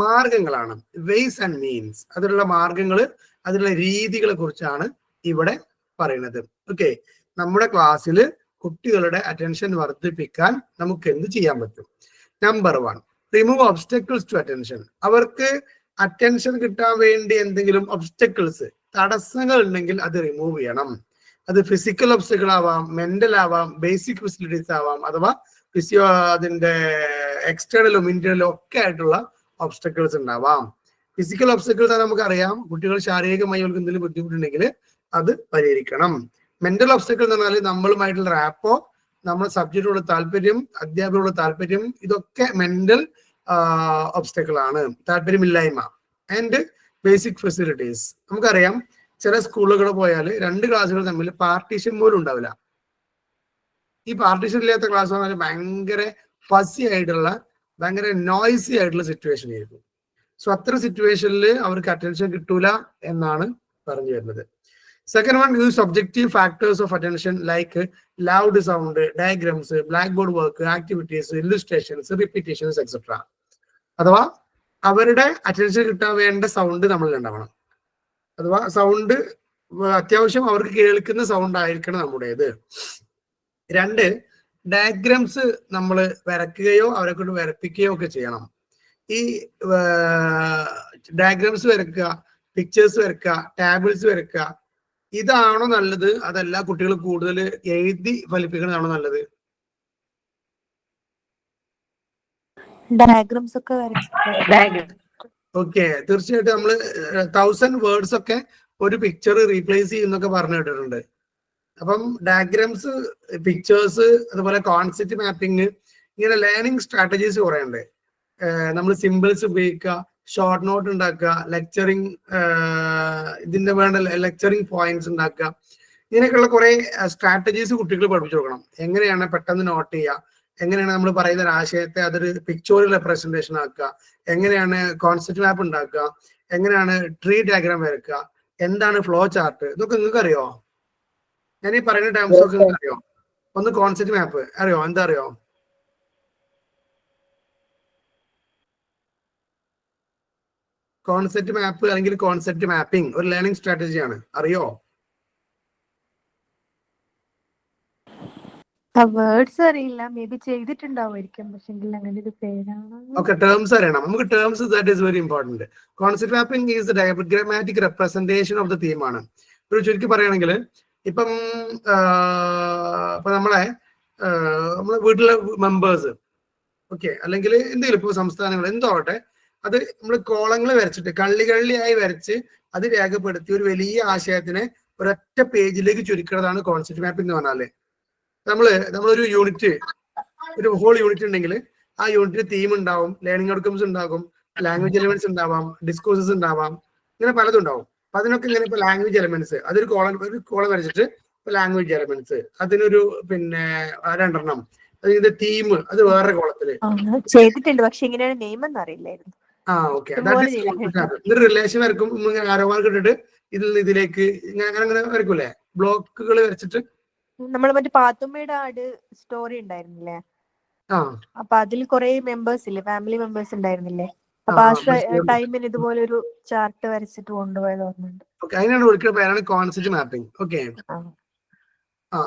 മാർഗങ്ങളാണ് വേസ് ആൻഡ് മീൻസ്. അതിലുള്ള മാർഗങ്ങൾ, അതിലുള്ള രീതികളെ കുറിച്ചാണ് ഇവിടെ പറയുന്നത്. ഓക്കെ, നമ്മുടെ ക്ലാസ്സിൽ കുട്ടികളുടെ അറ്റൻഷൻ വർദ്ധിപ്പിക്കാൻ നമുക്ക് എന്ത് ചെയ്യാൻ പറ്റും? Number 1, remove obstacles to attention. അവർക്ക് അറ്റൻഷൻ കിട്ടാൻ വേണ്ടി എന്തെങ്കിലും ഒബ്സ്റ്റക്കിൾസ്, തടസ്സങ്ങൾ ഉണ്ടെങ്കിൽ അത് റിമൂവ് ചെയ്യണം. അത് ഫിസിക്കൽ ഒബ്സ്റ്റക്കിൾ ആവാം, മെന്റൽ ആവാം, ബേസിക് ഫെസിലിറ്റീസ് ആവാം, അഥവാ അതിന്റെ എക്സ്റ്റേണലും ഇന്റേണലും ഒക്കെ ആയിട്ടുള്ള ഒബ്സ്റ്റക്കിൾസ് ഉണ്ടാവാം. ഫിസിക്കൽ ഒബ്സ്റ്റക്കിൾസ് നമുക്കറിയാം, കുട്ടികൾ ശാരീരികമായി അവർക്ക് എന്തെങ്കിലും ബുദ്ധിമുട്ടുണ്ടെങ്കിൽ അത് പരിഹരിക്കണം. മെന്റൽ ഒബ്സ്റ്റക്കിൾ എന്ന് പറഞ്ഞാൽ നമ്മളുമായിട്ടുള്ള റാപ്പോ, നമ്മുടെ സബ്ജക്റ്റിലുള്ള താല്പര്യം, അധ്യാപകരോട് താല്പര്യം, ഇതൊക്കെ മെന്റൽ ഒബ്സ്റ്റക്കിൾ ആണ്, താല്പര്യമില്ലായ്മ. ആൻഡ് ബേസിക് ഫെസിലിറ്റീസ്, നമുക്കറിയാം ചില സ്കൂളുകൾ പോയാൽ 2 ക്ലാസ്സുകൾ തമ്മിൽ പാർട്ടീഷൻ പോലും ഉണ്ടാവില്ല. ഈ പാർട്ടീഷൻ ഇല്ലാത്ത ക്ലാസ് പറഞ്ഞാൽ ഭയങ്കര ഫസി ആയിട്ടുള്ള, ഭയങ്കര നോയ്സി ആയിട്ടുള്ള സിറ്റുവേഷൻ ആയിരിക്കും. സോ അത്തരം സിറ്റുവേഷനിൽ അവർക്ക് അറ്റൻഷൻ കിട്ടൂല എന്നാണ് പറഞ്ഞു വരുന്നത്. Second one, use subjective factors of attention like loud sound, diagrams, blackboard work, activities, illustrations, repetitions, etc. അഥവാ അവരുടെ അറ്റൻഷൻ കിട്ടാൻ വേണ്ട സൗണ്ട് നമ്മൾ ഉണ്ടാവണം. അഥവാ സൗണ്ട് അത്യാവശ്യം അവർക്ക് കേൾക്കുന്ന സൗണ്ട് ആയിരിക്കണം നമ്മുടേത്. 2, ഡയഗ്രാംസ് നമ്മൾ വരയ്ക്കുകയോ അവരെ കൊണ്ട് വരപ്പിക്കുകയോ ഒക്കെ ചെയ്യണം. ഈ ഡയഗ്രാംസ് വരയ്ക്കുക, പിക്ചേഴ്സ് വരയ്ക്കുക, ടാബിൾസ് വരയ്ക്കുക, ഇതാണോ നല്ലത്? അതല്ല കുട്ടികൾ കൂടുതൽ എഴുതി ഫലിപ്പിക്കുന്നതാണോ നല്ലത്? ഡയഗ്രാംസ് ഒക്കെ ഓക്കെ, തീർച്ചയായിട്ടും നമ്മൾ 1000 വേർഡ്സ് ഒക്കെ ഒരു പിക്ചർ റീപ്ലേസ് ചെയ്യുന്നൊക്കെ പറഞ്ഞു കേട്ടിട്ടുണ്ട്. അപ്പം ഡയഗ്രാംസ്, പിക്ചേഴ്സ്, അതുപോലെ കോൺസെപ്റ്റ് മാപ്പിംഗ്, ഇങ്ങനെ ലേണിംഗ് സ്ട്രാറ്റജീസ് കുറെ ഉണ്ട്. നമ്മൾ സിമ്പിൾസ് ഉപയോഗിക്കുക, ഷോർട്ട് നോട്ട് ഉണ്ടാക്കുക, ലെക്ചറിങ്, ഇതിന്റെ വേണ്ട ലെക്ചറിങ് പോയിന്റ്സ് ഉണ്ടാക്കുക, ഇങ്ങനെയൊക്കെയുള്ള കുറെ സ്ട്രാറ്റജീസ് കുട്ടികൾ പഠിപ്പിച്ചു കൊടുക്കണം. എങ്ങനെയാണ് പെട്ടെന്ന് നോട്ട് ചെയ്യുക, എങ്ങനെയാണ് നമ്മൾ പറയുന്ന ഒരു ആശയത്തെ അതൊരു പിക്ചോറിയൽ റെപ്രസെന്റേഷൻ ആക്കുക, എങ്ങനെയാണ് കോൺസെപ്റ്റ് മാപ്പ് ഉണ്ടാക്കുക, എങ്ങനെയാണ് ട്രീ ഡയഗ്രാം വരക്കുക, എന്താണ് ഫ്ലോ ചാർട്ട്, ഇതൊക്കെ നിങ്ങൾക്ക് അറിയോ? ഞാൻ ഈ പറയുന്ന ടേംസ് ഒക്കെ നിങ്ങൾക്ക് അറിയോ? ഒന്ന് കോൺസെപ്റ്റ് മാപ്പ് അറിയോ? എന്താ അറിയോ? കോൺസെപ്റ്റ് മാപ്പ് അല്ലെങ്കിൽ കോൺസെപ്റ്റ് മാപ്പിംഗ് ഒരു ലേണിംഗ് സ്ട്രാറ്റജിയാണ്, അറിയോ? വേർഡ്സ് അറിയില്ല, മേ ബി ചെയ്തിട്ടുണ്ടാവുമായിരിക്കും, പക്ഷെ അങ്ങനെ ഒരു പേരാണ്. ഓക്കെ, ടേംസ് അറിയണം നമുക്ക്. Terms that is very important. Concept mapping is the diagrammatic representation of the തീമാണ്. ഒരു ചുരുക്കി പറയുകയാണെങ്കിൽ ഇപ്പം നമ്മളെ വീട്ടിലെ മെമ്പേഴ്സ്, ഓക്കെ, അല്ലെങ്കിൽ എന്തെങ്കിലും ഇപ്പോൾ സംസ്ഥാനങ്ങൾ എന്തോട്ടെ, അത് നമ്മൾ കോളങ്ങൾ വരച്ചിട്ട് കള്ളിയായി വരച്ച് അത് രേഖപ്പെടുത്തി ഒരു വലിയ ആശയത്തിനെ ഒരൊറ്റ പേജിലേക്ക് ചുരുക്കുന്നതാണ് കോൺസെപ്റ്റ് മാപ്പിംഗ് എന്ന് പറഞ്ഞാല്. നമ്മളൊരു യൂണിറ്റ്, ഒരു ഹോൾ യൂണിറ്റ് ഉണ്ടെങ്കിൽ ആ യൂണിറ്റിന് തീം ഉണ്ടാവും, ലേണിംഗ് ഔട്ട്കംസ് ഉണ്ടാകും, ലാംഗ്വേജ് എലമെന്റ്സ് ഉണ്ടാവാം, ഡിസ്കോഴ്സസ് ഉണ്ടാവാം, ഇങ്ങനെ പലതും ഉണ്ടാവും. അപ്പൊ അതിനൊക്കെ ഇങ്ങനെ ഇപ്പൊ ലാംഗ്വേജ് എലമെന്റ്സ്, അതൊരു കോളം വരച്ചിട്ട് ലാംഗ്വേജ് എലമെന്റ്സ്, അതിനൊരു 2 അതിന്റെ തീം, അത് വേറെ കോളത്തില് ചെയ്തിട്ടുണ്ട്, പക്ഷെ ഇങ്ങനെയാണ് നെയിം എന്ന് അറിയില്ലായിരുന്നു. ഓക്കെ, ഇതൊരു റിലേഷൻ വരക്കും, ആരോമാർക്ക് ഇട്ടിട്ട് ഇതിൽ നിന്ന് ഇതിലേക്ക് അങ്ങനെ വരക്കൂലേ, ബ്ലോക്കുകൾ വരച്ചിട്ട്. നമ്മൾ മറ്റേ പാത്തുമ്മയുടെ ആട് സ്റ്റോറി ഉണ്ടായിരുന്നില്ലേ, അപ്പൊ അതിൽ കുറെ മെമ്പേഴ്സ് ഇല്ലേ, ഫാമിലി മെമ്പേഴ്സ് ഉണ്ടായിരുന്നില്ലേ, അപ്പൊ ആ ടൈമിന് ഇതുപോലെ ഒരു ചാർട്ട് വരച്ചിട്ട് കൊണ്ടുപോയത് ഓർമ്മയുണ്ട്. അതിനാണ് ഒരിക്കലും പേരാണ് കോൺസെപ്റ്റ് മാപ്പിംഗ്. ഓക്കെ,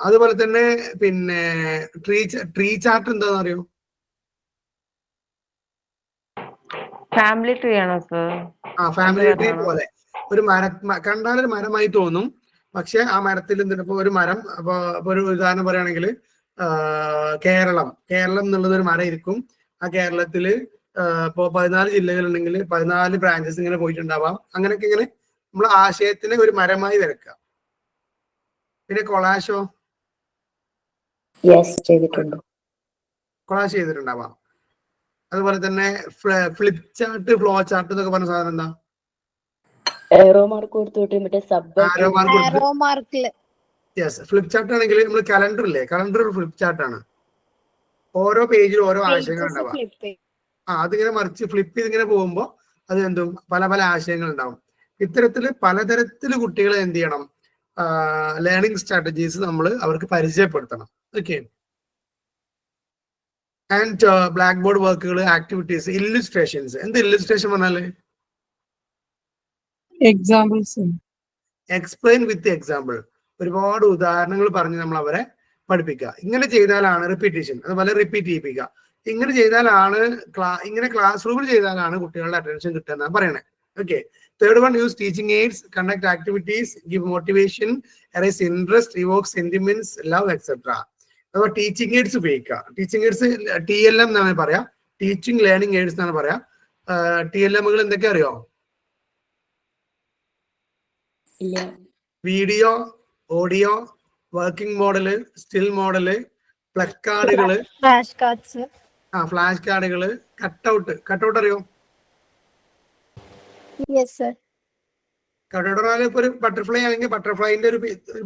അതുപോലെ തന്നെ ട്രീ ചാർട്ട് എന്താണെന്ന് അറിയോ? ഫാമിലി ട്രീ ആണോ സർ? ഫാമിലി ട്രീ പോലെ ഒരു കണ്ടാലൊരു മരമായി തോന്നും. പക്ഷെ ആ മരത്തിൽ ഇപ്പൊ ഒരു മരം അപ്പൊ ഒരു ഉദാഹരണം പറയുകയാണെങ്കിൽ കേരളം എന്നുള്ളത് ഒരു മരം ഇരിക്കും. ആ കേരളത്തില് ഇപ്പൊ 14 ജില്ലകളുണ്ടെങ്കിൽ 14 ബ്രാഞ്ചസ് ഇങ്ങനെ പോയിട്ടുണ്ടാവാം. അങ്ങനെയൊക്കെ ഇങ്ങനെ നമ്മൾ ആശയത്തിനെ ഒരു മരമായി വരക്കുക. പിന്നെ കൊളാഷോ കൊളാഷ് ചെയ്തിട്ടുണ്ടാവാം. അതുപോലെ തന്നെ ഫ്ലിപ്പ് ചാർട്ട്, ഫ്ലോ ചാർട്ട് എന്നൊക്കെ പറഞ്ഞ സാധനം എന്താ? Arrow mark. Yes, flip chart ആണെങ്കിൽ നമ്മൾ കലണ്ടർ ഇല്ലേ, കലണ്ടർ ഒരു ഫ്ലിപ്പ് ചാർട്ട് ആണ്. ഓരോ പേജിലും ഓരോ ആശയങ്ങൾ ഉണ്ടാവാം. അതിങ്ങനെ മറിച്ച് ഫ്ലിപ്പ് ചെയ്ത് ഇങ്ങനെ പോകുമ്പോൾ അത് എന്തും പല പല ആശയങ്ങൾ ഉണ്ടാവും. ഇത്തരത്തില് പലതരത്തില് കുട്ടികളെ എന്ത് ചെയ്യണം, ലേണിംഗ് സ്ട്രാറ്റജീസ് നമ്മൾ അവർക്ക് പരിചയപ്പെടുത്തണം. ഓക്കെ. ആൻഡ് ബ്ലാക്ക് ബോർഡ് വർക്കുകൾ, ആക്ടിവിറ്റീസ്, ഇല്ലുസ്ട്രേഷൻസ്. എന്ത് ഇല്ലുസ്ട്രേഷൻ പറഞ്ഞാല്? എക്സാമ്പിൾസ്. Explain with example. ഒരുപാട് ഉദാഹരണങ്ങൾ പറഞ്ഞ് നമ്മൾ അവരെ പഠിപ്പിക്കുക. ഇങ്ങനെ ചെയ്താലാണ് റിപ്പീറ്റേഷൻ, അതുപോലെ റിപ്പീറ്റ് ചെയ്യിപ്പിക്കുക. ഇങ്ങനെ ചെയ്താലാണ് ഇങ്ങനെ ക്ലാസ് റൂമിൽ ചെയ്താലാണ് കുട്ടികളുടെ അറ്റൻഷൻ കിട്ടുക എന്നാണ് പറയണേ. Okay. Third one, use teaching aids, conduct activities, give motivation, arouse interest, revoke sentiments, love etcetera. അഥവാ ടീച്ചിങ് എയ്ഡ്സ് ഉപയോഗിക്കുക. ടീച്ചിങ് എയ്ഡ്സ് TLM എന്നാണ് പറയാ, ടീച്ചിങ് ലേണിംഗ് എയ്ഡ്സ് എന്നാണ് പറയാ. TLMകൾ എന്തൊക്കെ അറിയോ? Video, audio, working model, still model, പ്ലക്കാർഡുകള്, ഫ്ലാഷ് കാർഡ്സ്. ഫ്ലാഷ് കാർഡുകള്, കട്ടൗട്ട് അറിയോ? Yes sir. കട്ടൗട്ട് ഇപ്പൊ ഒരു ബട്ടർഫ്ലൈ ആണെങ്കിൽ ബട്ടർഫ്ലൈന്റെ ഒരു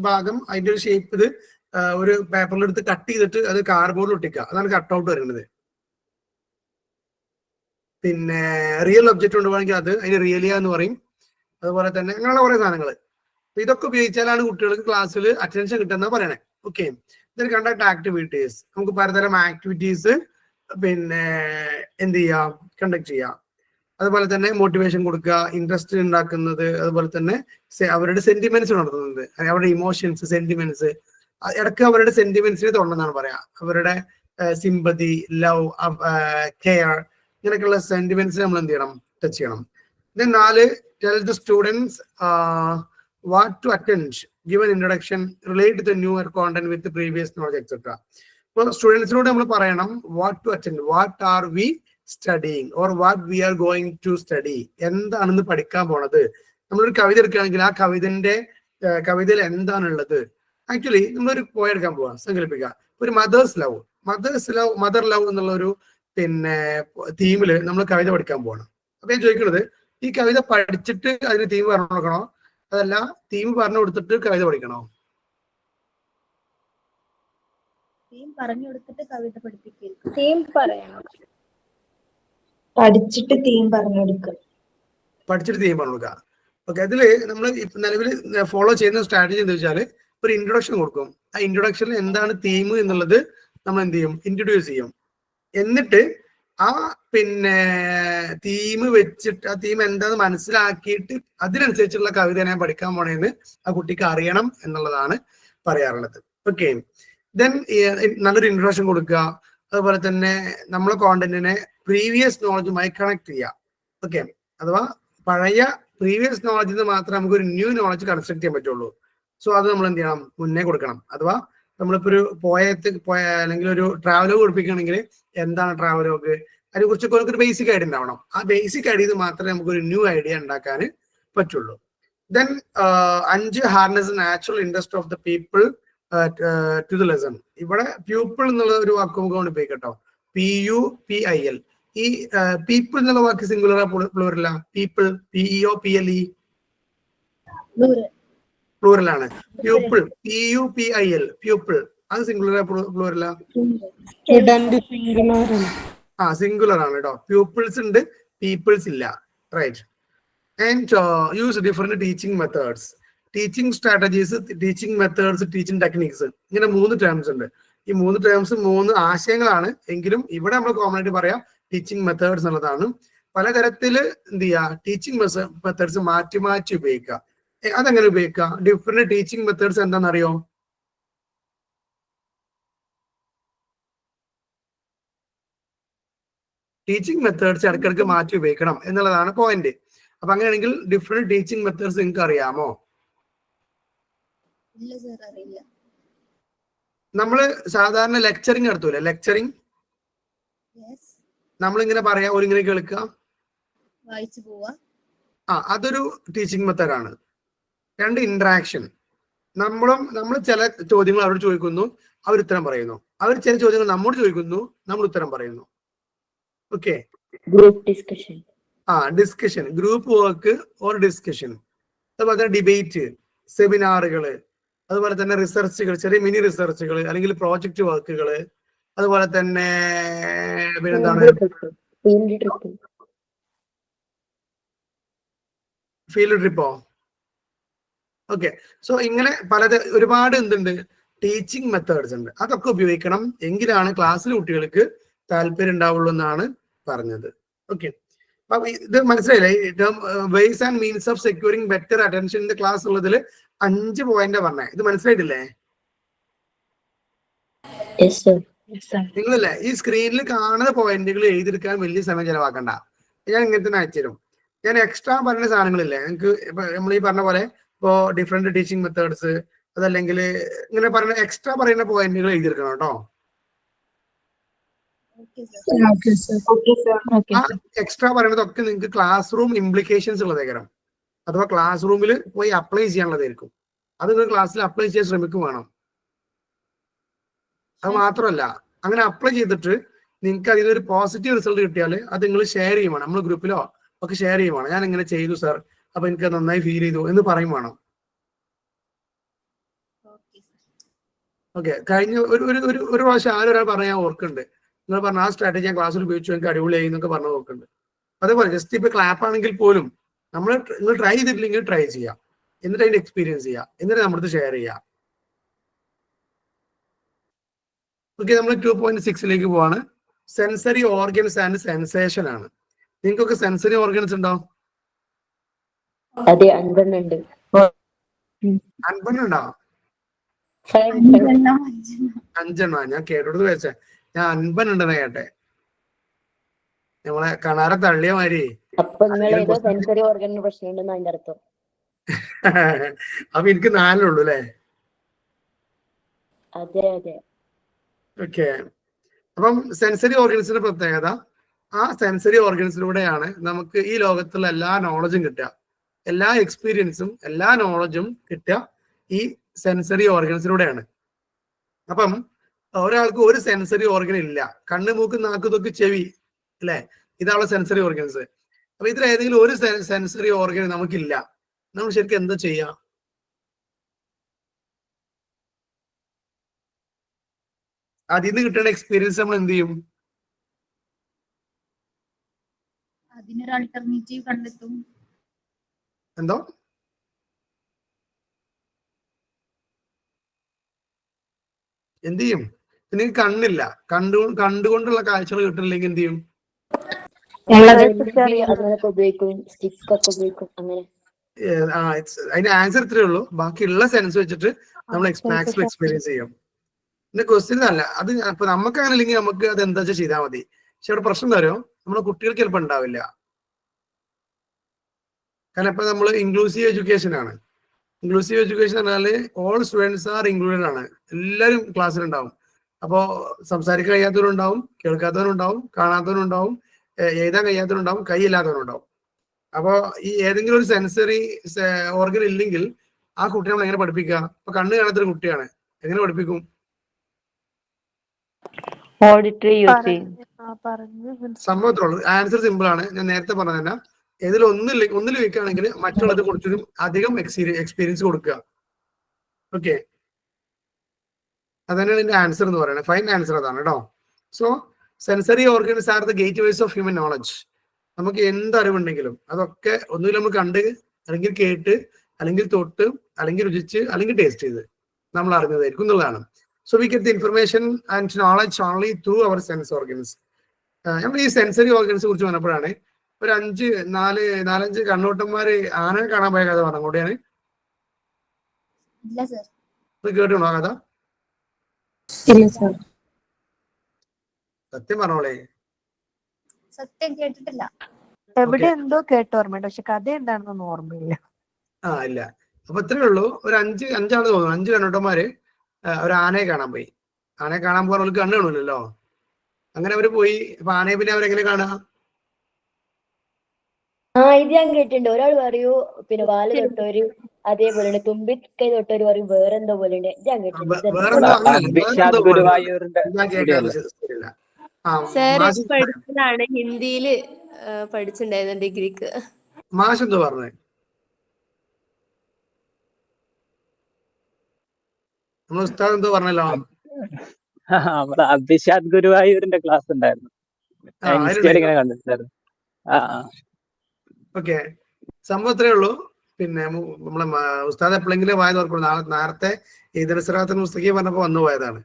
ഭാഗം, അതിന്റെ ഒരു ഷേപ്പ് ഇത് ഒരു പേപ്പറിലെടുത്ത് കട്ട് ചെയ്തിട്ട് അത് കാർഡ്ബോർഡിൽ ഒട്ടിക്കുക. അതാണ് കട്ടൗട്ട് വരുന്നത്. പിന്നെ റിയൽ ഒബ്ജക്റ്റ് കൊണ്ടുപോകണമെങ്കിൽ അതിന് റിയലിയ എന്ന് പറയും. അതുപോലെ തന്നെ അങ്ങനെയുള്ള കുറെ സാധനങ്ങൾ. ഇതൊക്കെ ഉപയോഗിച്ചാലാണ് കുട്ടികൾക്ക് ക്ലാസ്സിൽ അറ്റൻഷൻ കിട്ടുന്ന പറയണേ. ഓക്കെ. ഇതിന് കണ്ടക്ട് ആക്ടിവിറ്റീസ്, നമുക്ക് പലതരം ആക്ടിവിറ്റീസ് പിന്നെ എന്ത് ചെയ്യാം, കണ്ടക്ട് ചെയ്യാം. അതുപോലെ തന്നെ മോട്ടിവേഷൻ കൊടുക്കുക, ഇൻട്രസ്റ്റ് ഉണ്ടാക്കുന്നത്, അതുപോലെ തന്നെ അവരുടെ സെന്റിമെന്റ്സ് ഉണർത്തുന്നത്, അവരുടെ ഇമോഷൻസ്, സെന്റിമെന്റ്സ്. ഇടയ്ക്ക് അവരുടെ സെന്റിമെന്റ്സിനെ തൊണ്ടെന്നാണ് പറയാ. അവരുടെ സിമ്പതി, ലവ്, കെയർ, ഇങ്ങനെയൊക്കെയുള്ള സെന്റിമെന്റ്സ് നമ്മൾ എന്ത് ചെയ്യണം, ടച്ച് ചെയ്യണം. Then 4, tell the students what to attend, give an introduction, relate to the newer content with the previous knowledge, etc. അപ്പോൾ സ്റ്റുഡൻസിനോട് നമ്മൾ പറയണം what to attend, what are we studying or what we are going to study. എന്താണെന്ന് പഠിക്കാൻ പോണത്. നമ്മളൊരു കവിത എടുക്കുകയാണെങ്കിൽ ആ കവിതയിൽ എന്താണുള്ളത്. ആക്ച്വലി നമ്മളൊരു പോയ എടുക്കാൻ പോവാ, സങ്കല്പിക്കുക. ഒരു മദർ ലവ് എന്നുള്ള ഒരു പിന്നെ തീമില് നമ്മൾ കവിത പഠിക്കാൻ പോകണം. അപ്പൊ ഞാൻ ചോദിക്കുന്നത്, ഈ കവിത പഠിച്ചിട്ട് അതിന് തീം പറഞ്ഞു കൊടുക്കണോ, അതല്ല തീം പറഞ്ഞു കൊടുത്തിട്ട് കവിത പഠിക്കണോ? തീം പറഞ്ഞു കൊടുത്തിട്ട് കവിത പഠിപ്പിക്കുക. തീം പറയണം, പഠിച്ചിട്ട് തീം പറഞ്ഞു കൊടുക്കുക. ഓക്കെ. അതില് നമ്മൾ നിലവിൽ ഫോളോ ചെയ്യുന്ന സ്ട്രാറ്റജി എന്താ വെച്ചാല്, ഒരു ഇൻട്രൊഡക്ഷൻ കൊടുക്കും. ആ ഇൻട്രൊഡക്ഷനിൽ എന്താണ് തീം എന്നുള്ളത് നമ്മൾ എന്ത് ചെയ്യും, ഇൻട്രൊഡ്യൂസ് ചെയ്യും. എന്നിട്ട് ആ പിന്നെ തീം വെച്ചിട്ട് ആ തീം എന്താന്ന് മനസ്സിലാക്കിയിട്ട് അതിനനുസരിച്ചുള്ള കവിത ഞാൻ പഠിക്കാൻ പോണേന്ന് ആ കുട്ടിക്ക് അറിയണം എന്നുള്ളതാണ് പറയാറുള്ളത്. ഓക്കെ. ദെൻ നല്ലൊരു ഇൻട്രൊഡക്ഷൻ കൊടുക്കുക. അതുപോലെ തന്നെ നമ്മളെ കോണ്ടന്റിനെ പ്രീവിയസ് നോളജുമായി കണക്ട് ചെയ്യുക. ഓക്കെ. അഥവാ പഴയ പ്രീവിയസ് നോളജിൽ നിന്ന് മാത്രമേ നമുക്ക് ഒരു ന്യൂ നോളജ് കൺസ്ട്രക്ട് ചെയ്യാൻ പറ്റുള്ളൂ. സോ അത് നമ്മൾ എന്ത് ചെയ്യണം, മുന്നേ കൊടുക്കണം. അഥവാ നമ്മളിപ്പോ ഒരു അല്ലെങ്കിൽ ഒരു ട്രാവലോഗ് കൊടുപ്പിക്കുകയാണെങ്കിൽ എന്താണ് ട്രാവലോഗ്, അതിനെ കുറിച്ചൊക്കെ നമുക്കൊരു ബേസിക് ഐഡിയ ഉണ്ടാവണം. ആ ബേസിക് ഐഡിയ മാത്രമേ നമുക്കൊരു ന്യൂ ഐഡിയ ഉണ്ടാക്കാൻ പറ്റുള്ളൂ. Then 5, harness natural interest of the people to the lesson. ഇവിടെ പ്യൂപ്പിൾ എന്നുള്ള ഒരു വാക്ക് നമുക്ക് ഉപയോഗിക്കട്ടോ, PUPIL. ഈ പീപ്പിൾ എന്നുള്ള വാക്ക് സിംഗുലറാ പ്ലൂറല? പീപ്പിൾ, PEOPLE പ്ലൂറലാണ്. പ്യൂപ്പിൾ, PUPIL, പ്യൂപ്പിൾ, അത് സിംഗുലറാ പ്ലൂറല? സിംഗുലർ ആണ് കേട്ടോ. പ്യൂപ്പിൾസ് ഉണ്ട്, പീപ്പിൾസ് ഇല്ല. Right. And use different teaching methods, teaching strategies, teaching methods, teaching techniques. ഇങ്ങനെ 3 ടേംസ് ഉണ്ട്. ഈ 3 ടേംസ് 3 ആശയങ്ങളാണ്. എങ്കിലും ഇവിടെ നമ്മൾ കോമൺ ആയിട്ട് പറയാം ടീച്ചിങ് മെത്തേഡ്സ് എന്നുള്ളതാണ്. പലതരത്തില് എന്ത് ചെയ്യുക, ടീച്ചിങ് മെത്തേഡ്സ് മാറ്റി മാറ്റി ഉപയോഗിക്കുക. അതെങ്ങനെ ഉപയോഗിക്കുക? ഡിഫറെന്റ് ടീച്ചിങ് മെത്തേഡ്സ് എന്താണെന്നറിയോ? ടീച്ചിങ് മെത്തേഡ്സ് ഇടയ്ക്കിടയ്ക്ക് മാറ്റി ഉപയോഗിക്കണം എന്നുള്ളതാണ് പോയിന്റ്. അപ്പൊ അങ്ങനെയാണെങ്കിൽ ഡിഫറെന്റ് ടീച്ചിങ് മെത്തേഡ്സ് നിങ്ങൾക്ക് അറിയാമോ? ഇല്ല സർ, അറിയില്ല. നമ്മള് സാധാരണ ലെക്ചറിങ് നടത്തൂലേ? Lecturing yes. നമ്മളിങ്ങനെ പറയാ, ഒരിങ്ങനെ കേൾക്കുക, വായിച്ചു പോവാ. അതൊരു ടീച്ചിങ് മെത്തേഡാണ്. രണ്ട്, ഇന്ററാക്ഷൻ. നമ്മൾ ചില ചോദ്യങ്ങൾ അവരോട് ചോദിക്കുന്നു, അവർ ഉത്തരം പറയുന്നു. അവർ ചില ചോദ്യങ്ങൾ നമ്മോട് ചോദിക്കുന്നു, നമ്മൾ ഉത്തരം പറയുന്നു. Okay, group discussion. Discussion, group work or discussion. അതുപോലെ തന്നെ ഡിബേറ്റ്, സെമിനാറുകള്, അതുപോലെ തന്നെ റിസർച്ചുകൾ, ചെറിയ മിനി റിസർച്ചുകൾ അല്ലെങ്കിൽ പ്രോജക്റ്റ് വർക്കുകൾ, അതുപോലെ തന്നെ പിന്നെന്താണ് ഫീൽഡ് ട്രിപ്പോ. ഓക്കെ, സോ ഇങ്ങനെ ഒരുപാട് എന്തുണ്ട്, ടീച്ചിങ് മെത്തേഡ്സ് ഉണ്ട്. അതൊക്കെ ഉപയോഗിക്കണം, എങ്കിലാണ് ക്ലാസ്സിൽ കുട്ടികൾക്ക് താല്പര്യം ഉണ്ടാവുള്ളൂ എന്നാണ് പറഞ്ഞത്. ഓക്കെ, അപ്പൊ ഇത് മനസ്സിലായില്ലേ? Ways and means of securing better attention in the class ഉള്ളതിൽ 5 പോയിന്റ് പറഞ്ഞേ. ഇത് മനസ്സിലായിട്ടില്ലേ? നിങ്ങളല്ലേ ഈ സ്ക്രീനിൽ കാണുന്ന പോയിന്റുകൾ എഴുതിയെടുക്കാൻ വലിയ സമയം ചെലവാക്കണ്ട. ഞാൻ ഇങ്ങനെ തന്നെ അയച്ചുതരും. ഞാൻ എക്സ്ട്രാ പറഞ്ഞ സാധനങ്ങളില്ലേ നിങ്ങൾക്ക്, ഇപ്പൊ നമ്മൾ ഈ പറഞ്ഞ പോലെ ഇപ്പോ ഡിഫറെന്റ് ടീച്ചിങ് മെത്തേഡ്സ്, അതല്ലെങ്കിൽ ഇങ്ങനെ പറയുന്ന എക്സ്ട്രാ പറയുന്ന പോയിന്റുകൾ എഴുതിയെടുക്കണം കേട്ടോ. എക്സ്ട്രാ പറയുന്നതൊക്കെ നിങ്ങൾക്ക് ക്ലാസ് റൂം ഇംപ്ലിക്കേഷൻസ് ഉള്ളതായിരിക്കും, അഥവാ ക്ലാസ് റൂമിൽ പോയി അപ്ലൈ ചെയ്യാനുള്ളതായിരിക്കും. അത് നിങ്ങൾ ക്ലാസ്സിൽ അപ്ലൈ ചെയ്യാൻ ശ്രമിക്കും വേണം. അത് മാത്രമല്ല, അങ്ങനെ അപ്ലൈ ചെയ്തിട്ട് നിങ്ങൾക്ക് അതിനൊരു പോസിറ്റീവ് റിസൾട്ട് കിട്ടിയാൽ അത് നിങ്ങൾ ഷെയർ ചെയ്യും വേണം. നമ്മൾ ഗ്രൂപ്പിലോ ഒക്കെ ഷെയർ ചെയ്യും വേണം. ഞാൻ ഇങ്ങനെ ചെയ്തു സാർ, അപ്പൊ എനിക്ക് നന്നായി ഫീൽ ചെയ്തു എന്ന് പറയും വേണം. ഓക്കെ, കഴിഞ്ഞ ഒരു പ്രാവശ്യം ആരൊരാൾ പറയാൻ ഓർക്കുന്നുണ്ട്, നിങ്ങൾ പറഞ്ഞ ആ സ്ട്രാറ്റജി ഞാൻ ക്ലാസ്സിൽ ഉപയോഗിച്ചു, എനിക്ക് അടിപൊളിയായി എന്നൊക്കെ പറഞ്ഞു ഓർക്കുന്നുണ്ട്. അതേപോലെ ജസ്റ്റ് ഇപ്പൊ ക്ലാപ്പ് ആണെങ്കിൽ പോലും നിങ്ങൾ ട്രൈ ചെയ്തിട്ടില്ലെങ്കിൽ ട്രൈ ചെയ്യാം, എന്നിട്ട് അതിന്റെ എക്സ്പീരിയൻസ് ചെയ്യാം, എന്നിട്ട് നമ്മുടെ ഷെയർ ചെയ്യാം. ഓക്കെ, നമ്മൾ 2.6 പോവാണ്. സെൻസറി ഓർഗൻസ് ആൻഡ് സെൻസേഷൻ ആണ്. നിങ്ങൾക്കൊക്കെ സെൻസറി ഓർഗൻസ് ഉണ്ടോ? അതെ, 5 ഉണ്ട്. 5 ഉണ്ടോ? 5 ഞാൻ കേട്ടോട് വെച്ചേ, ഞാൻ 5 ഉണ്ടെന്ന് കേട്ടെ. നമ്മളെ കണാര തള്ളിയ മാതിരി. അപ്പൊ നിങ്ങൾ ഏതോ സെൻസറി ഓർഗനിന് പ്രശ്നമുണ്ടെന്ന് അതിന്റെ അർത്ഥം. അപ്പൊ എനിക്ക് 4 ഉള്ളൂ അല്ലേ? അതെ അതെ. ഓക്കെ, അപ്പം സെൻസറി ഓർഗൻസിന്റെ പ്രത്യേകത, ആ സെൻസറി ഓർഗൻസിലൂടെയാണ് നമുക്ക് ഈ ലോകത്തുള്ള എല്ലാ നോളജും കിട്ടുക, എല്ലാ എക്സ്പീരിയൻസും എല്ലാ നോളജും കിട്ടുക ഈ സെൻസറി ഓർഗൻസിലൂടെയാണ്. അപ്പം ഒരാൾക്ക് ഒരു സെൻസറി ഓർഗൻ ഇല്ല, കണ്ണ്, മൂക്ക്, നാക്ക്, തൊക്ക്, ചെവി, അല്ലെ? ഇതാണ് സെൻസറി ഓർഗൻസ്. അപ്പൊ ഇതിൽ ഏതെങ്കിലും ഒരു സെൻസറി ഓർഗൻ നമുക്കില്ല, നമ്മൾ ശരിക്കും എന്താ ചെയ്യാം? അതിൽ നിന്ന് കിട്ടുന്ന എക്സ്പീരിയൻസ് നമ്മൾ എന്ത് ചെയ്യും? അതിനൊരു ആൾട്ടർനേറ്റീവ് കണ്ടെത്തും. എന്തോ എന്ത് ചെയ്യും? നിങ്ങൾക്ക് കണ്ണില്ല, കണ്ടുകൊണ്ടുള്ള കാഴ്ചകൾ കിട്ടുന്നില്ലെങ്കിൽ എന്ത് ചെയ്യും? അതിനൊക്കെ ഉപയോഗിക്കും, സ്റ്റിക്ക് ഒക്കെ ഉപയോഗിക്കും, അങ്ങനെ. അതിന്റെ ആൻസർ ഇത്രയേ ഉള്ളൂ. ബാക്കിയുള്ള സെൻസ് വെച്ചിട്ട് നമ്മൾ മാക്സിമം എക്സ്പീരിയൻസ് ചെയ്യും. പിന്നെ ക്വസ്റ്റ്യൻ അല്ല അത്, ഇപ്പൊ നമുക്ക് അങ്ങനെ ഇല്ലെങ്കിൽ നമുക്ക് അത് എന്താ വെച്ചാൽ ചെയ്താൽ മതി. പക്ഷെ അവിടെ പ്രശ്നം തരും, നമ്മുടെ കുട്ടികൾക്ക് ചിലപ്പോൾ ഉണ്ടാവില്ല. കാരണം ഇപ്പൊ നമ്മൾ ഇൻക്ലൂസീവ് എഡ്യൂക്കേഷൻ ആണ്. ഇൻക്ലൂസീവ് എഡ്യൂക്കേഷൻ പറഞ്ഞാല് ഓൾ സ്റ്റുഡൻസ് ആർ ഇൻക്ലൂഡഡ് ആണ്, എല്ലാവരും ക്ലാസ്സിലുണ്ടാവും. അപ്പോ സംസാരിക്കാൻ കഴിയാത്തവരുണ്ടാവും, കേൾക്കാത്തവരുണ്ടാവും, കാണാത്തവരുണ്ടാവും, എഴുതാൻ കഴിയാത്തവരുണ്ടാവും, കൈയില്ലാത്തവരുണ്ടാവും. അപ്പോ ഈ ഏതെങ്കിലും ഒരു സെൻസറി ഓർഗൻ ഇല്ലെങ്കിൽ ആ കുട്ടിയെ നമ്മൾ എങ്ങനെ പഠിപ്പിക്കുക? ഇപ്പൊ കണ്ണ് കാണാത്തൊരു കുട്ടിയാണ്, എങ്ങനെ പഠിപ്പിക്കും? സംഭവത്തിലുള്ളൂ. ആൻസർ സിമ്പിൾ ആണ്, ഞാൻ നേരത്തെ പറഞ്ഞ തന്നെ. ഏതിൽ ഒന്നിൽ വെക്കുകയാണെങ്കിൽ മറ്റുള്ളത് കുറച്ചും അധികം എക്സ്പീരിയൻസ് കൊടുക്കുക. ഓക്കെ, അതന്നെയാണ് ഇതിന്റെ ആൻസർ എന്ന് പറയുന്നത്. ഫൈൻ ആൻസർ അതാണ് കേട്ടോ. So sensory organs are the gate ways of human knowledge. നമുക്ക് എന്ത് അറിവുണ്ടെങ്കിലും അതൊക്കെ ഒന്നുകിൽ നമ്മൾ കണ്ട്, അല്ലെങ്കിൽ കേട്ട്, അല്ലെങ്കിൽ തൊട്ട്, അല്ലെങ്കിൽ രുചിച്ച്, അല്ലെങ്കിൽ ടേസ്റ്റ് ചെയ്ത് നമ്മൾ അറിഞ്ഞതായിരിക്കും എന്നുള്ളതാണ്. So we get the information and knowledge only through our sense organs. നമ്മൾ ഈ സെൻസറി ഓർഗൻസിനെ കുറിച്ച് പറഞ്ഞപ്പോഴാണ് ഒരു 4-5 കണ്ണോട്ടന്മാര് ആനയെ കാണാൻ പോയ കഥ പറഞ്ഞു. കൂടെയാണ് കേട്ടോ കഥ? സത്യം പറഞ്ഞോളേ. സത്യം കേട്ടിട്ടില്ല. എവിടെ എന്തോ കേട്ട് ഓർമ്മയുണ്ട്, പക്ഷെ കഥ എന്താണെന്നൊന്നും ഓർമ്മയില്ല. ഇല്ല. അപ്പൊ ഇത്രയേ ഉള്ളൂ. ഒരു അഞ്ചാള് തോന്നുന്നു, 5 കണ്ണോട്ടന്മാര് ഒരു ആനയെ കാണാൻ പോയി. ആനയെ കാണാൻ പോകുന്നവർക്ക് കണ്ണ് കാണൂലല്ലോ. അങ്ങനെ അവര് പോയി. അപ്പൊ ആനയെ പിന്നെ അവരെങ്ങനെ കാണുക? ഇത് ഞാൻ കേട്ടിട്ടുണ്ട്. ഒരാൾ പറയൂ പിന്നെ വാല് തൊട്ടവര് അതേപോലെ തുമ്പിക്കൈ തൊട്ടവര് പറയും വേറെന്തോ പോലെ ഉണ്ട്. ഞാൻ കേട്ടിട്ടുണ്ട്. വേറെന്തോ അങ്ങനല്ല, അഭിഷാദ് വേറെന്തോ പോലെ ഗുരുവായൂരിന്റെ ഞാൻ വീഡിയോ കേൾക്കാതെ അല്ലേ? ശരിയല്ല. സാർ മാഷ് പഠിച്ചതാണ്, ഹിന്ദിയില് പഠിച്ചിട്ടുണ്ടായിരുന്നു ഡിഗ്രിക്ക്. മാഷ് എന്തോ പറഞ്ഞേ? നമ്മൾ ഉസ്താദ് എന്തോ പറഞ്ഞല്ലോ. നമ്മുടെ അഭിഷാദ് ഗുരുവായൂരിന്റെ ക്ലാസ് ഉണ്ടായിരുന്നു, ഞാൻ ഇൻസ്റ്റയിൽ ഇങ്ങനെ കണ്ടിട്ടുണ്ടായിരുന്നു. ഓക്കെ, സംഭവം ഇത്രയേ ഉള്ളൂ. പിന്നെ നമ്മളെ ഉസ്താദ് എപ്പോഴെങ്കിലും വായ തുറക്കുള്ളൂ. നേരത്തെ ഈദുൽസിറാത്തുൽ മുസ്തഖീം പറഞ്ഞപ്പോ വന്നു പോയതാണ്.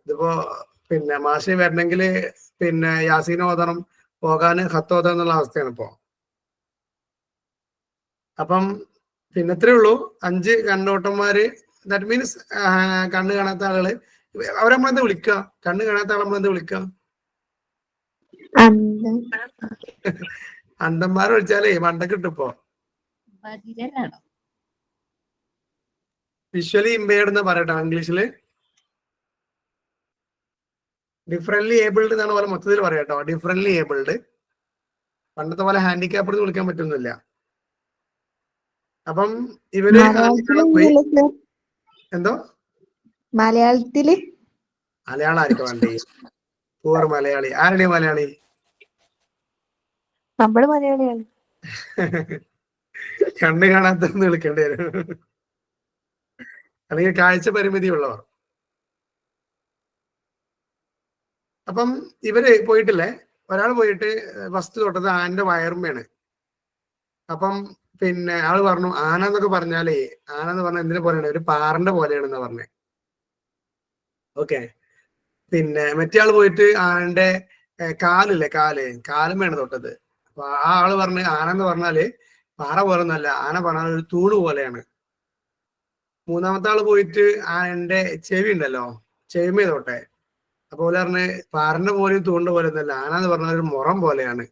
ഇതിപ്പോ പിന്നെ മാഷി വരണമെങ്കിൽ പിന്നെ യാസീൻ ഓതണം, പോകാൻ ഖത്ത് ഓതണം എന്നുള്ള അവസ്ഥയാണ് ഇപ്പോ. അപ്പം പിന്നെ ഇത്രയേ ഉള്ളൂ. 5 കണ്ണോട്ടന്മാര്, ദാറ്റ് മീൻസ് കണ്ണ് കാണാത്ത ആളുകള്. അവരെ നമ്മളെന്താ വിളിക്കുക? കണ്ണ് കാണാത്ത ആളെ നമ്മളെന്താ വിളിക്കുക? അന്ധന്മാരെ വിളിച്ചാലേ മണ്ടക്ക് കിട്ടിപ്പോ. ബധിരനാണോ? വിഷ്വലി ഇമ്പയർഡ് എന്ന് പറയട്ടോ ഇംഗ്ലീഷില്. ഡിഫറൻറ്റ്ലി ഏബിൾഡ് എന്നാണ് പോലെ മൊത്തത്തിൽ പറയാട്ടോ. Differently abled. പണ്ടത്തെ പോലെ ഹാൻഡിക്യാപ്ഡ് വിളിക്കാൻ പറ്റുന്നില്ല. അപ്പം ഇവര് എന്തോ മലയാളത്തില് മലയാളം ആയിരിക്കും വേണ്ടേ? പൂർ മലയാളി. ആരുടെ മലയാളി? നമ്മള് മലയാളിയാണ്. കണ്ണ് കാണാത്തെന്ന് വിളിക്കേണ്ടി വരും, അല്ലെങ്കിൽ കാഴ്ച പരിമിതി ഉള്ളവർ. അപ്പം ഇവര് പോയിട്ടില്ലേ, ഒരാൾ പോയിട്ട് ഫസ്റ്റ് തൊട്ടത് ആനന്റെ വയറുമ്മയാണ്. അപ്പം പിന്നെ ആള് പറഞ്ഞു ആന എന്നൊക്കെ പറഞ്ഞാലേ, ആന എന്ന് പറഞ്ഞാൽ എന്തിനെ പോലെയാണ്? ഒരു പാറന്റെ പോലെയാണെന്ന് പറഞ്ഞേ. ഓക്കെ. പിന്നെ മറ്റേ ആള് പോയിട്ട് ആനന്റെ കാലില്ലേ, കാലുമ്മയാണ് തൊട്ടത്. അപ്പൊ ആ ആള് പറഞ്ഞ് ആന എന്ന് പറഞ്ഞാല് പാറ പോലെ ഒന്നല്ല, ആന പറഞ്ഞാൽ ഒരു തൂണ് പോലെയാണ്. മൂന്നാമത്തെ ആള് പോയിട്ട് ആനന്റെ ചെവി ഉണ്ടല്ലോ, ചെവിമേ തൊട്ടെ. അതുപോലെ പറഞ്ഞ് പാറിന്റെ പോലെയും തൂണിന്റെ പോലെ ഒന്നല്ല, ആന എന്ന് പറഞ്ഞാൽ ഒരു മുറം പോലെയാണ്.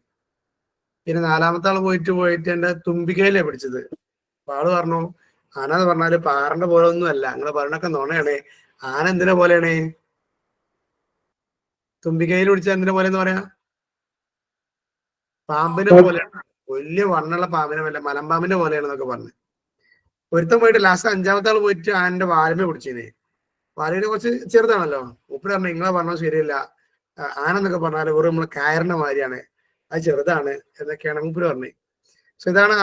പിന്നെ 4-മത്തെ ആള് പോയിട്ട് എന്റെ തുമ്പിക്കയിലേ പിടിച്ചത്. അപ്പൊ ആള് പറഞ്ഞു ആന എന്ന് പറഞ്ഞാല് പാറിന്റെ പോലെ ഒന്നും അല്ല, നിങ്ങള് പറഞ്ഞൊക്കെ നുണയാണ്. ആന എന്തിനെ പോലെയാണ്? തുമ്പിക്കൈയിൽ പിടിച്ച എന്തിനെ പോലെ എന്ന് പറയാ? പാമ്പിനെ പോലെയാണ്. വലിയ വണ്ണുള്ള പാമ്പിനെ പോലെ, മലമ്പാമ്പിന്റെ പോലെയാണെന്നൊക്കെ പറഞ്ഞു. ഒരുത്തം പോയിട്ട് ലാസ്റ്റ് 5-മത്തെ ആൾ പോയിട്ട് ആനന്റെ വാലിനെ പിടിച്ചേനെ. വാലിനെ കുറച്ച് ചെറുതാണല്ലോ. ഉപ്പര് പറഞ്ഞു നിങ്ങളെ പറഞ്ഞത് ശരിയല്ല, ആന എന്നൊക്കെ പറഞ്ഞാൽ വെറും നമ്മളെ കയറിന്റെ മാതിരിയാണ്, അത് ചെറുതാണ് എന്നൊക്കെയാണ് ഉപ്പര് പറഞ്ഞത്. സോ ഇതാണ്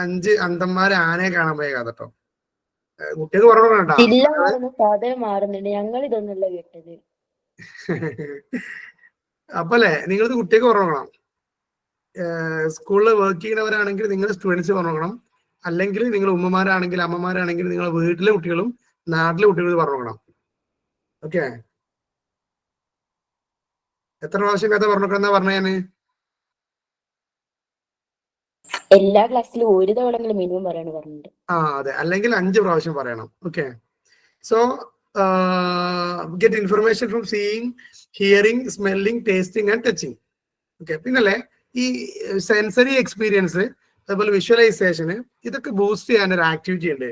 5 അന്ധന്മാര് ആനയെ കാണാൻ പോയ കഥ കേട്ടോ. കുട്ടികൾക്ക് പറഞ്ഞോണ്ടാ. ജില്ല മാറുന്നു, സാധനം മാറുന്നുണ്ട്. ഞങ്ങൾ ഇതൊന്നുമല്ല കേട്ടത്. അപ്പല്ലേ നിങ്ങളിത് കുട്ടികൾക്ക് പറഞ്ഞോക്കണം. സ്കൂളിൽ വർക്ക് ചെയ്യുന്നവരാണെങ്കിൽ നിങ്ങൾ സ്റ്റുഡൻസ് പറഞ്ഞോക്കണം. അല്ലെങ്കിൽ നിങ്ങൾ ഉമ്മമാരാണെങ്കിൽ അമ്മമാരാണെങ്കിൽ നിങ്ങളെ വീട്ടിലെ കുട്ടികളും നാട്ടിലെ കുട്ടികളും പറഞ്ഞോക്കണം. ഓക്കെ. എത്ര പ്രാവശ്യം കഥ പറഞ്ഞോക്കെന്നാ പറഞ്ഞാന്? എല്ലാ ക്ലാസ്സിലും ഒരു തവണ മിനിമം പറയാണ് പറഞ്ഞിട്ടുണ്ട്. അതെ, അല്ലെങ്കിൽ 5 പ്രാവശ്യം പറയണം. Okay. So get information from seeing, hearing, smelling, tasting and touching. Okay. പിന്നല്ലേ ഈ സെൻസറി എക്സ്പീരിയൻസ്, അതുപോലെ വിഷ്വലൈസേഷന്, ഇതൊക്കെ ബൂസ്റ്റ് ചെയ്യാൻ ഒരു ആക്ടിവിറ്റി ഉണ്ട്.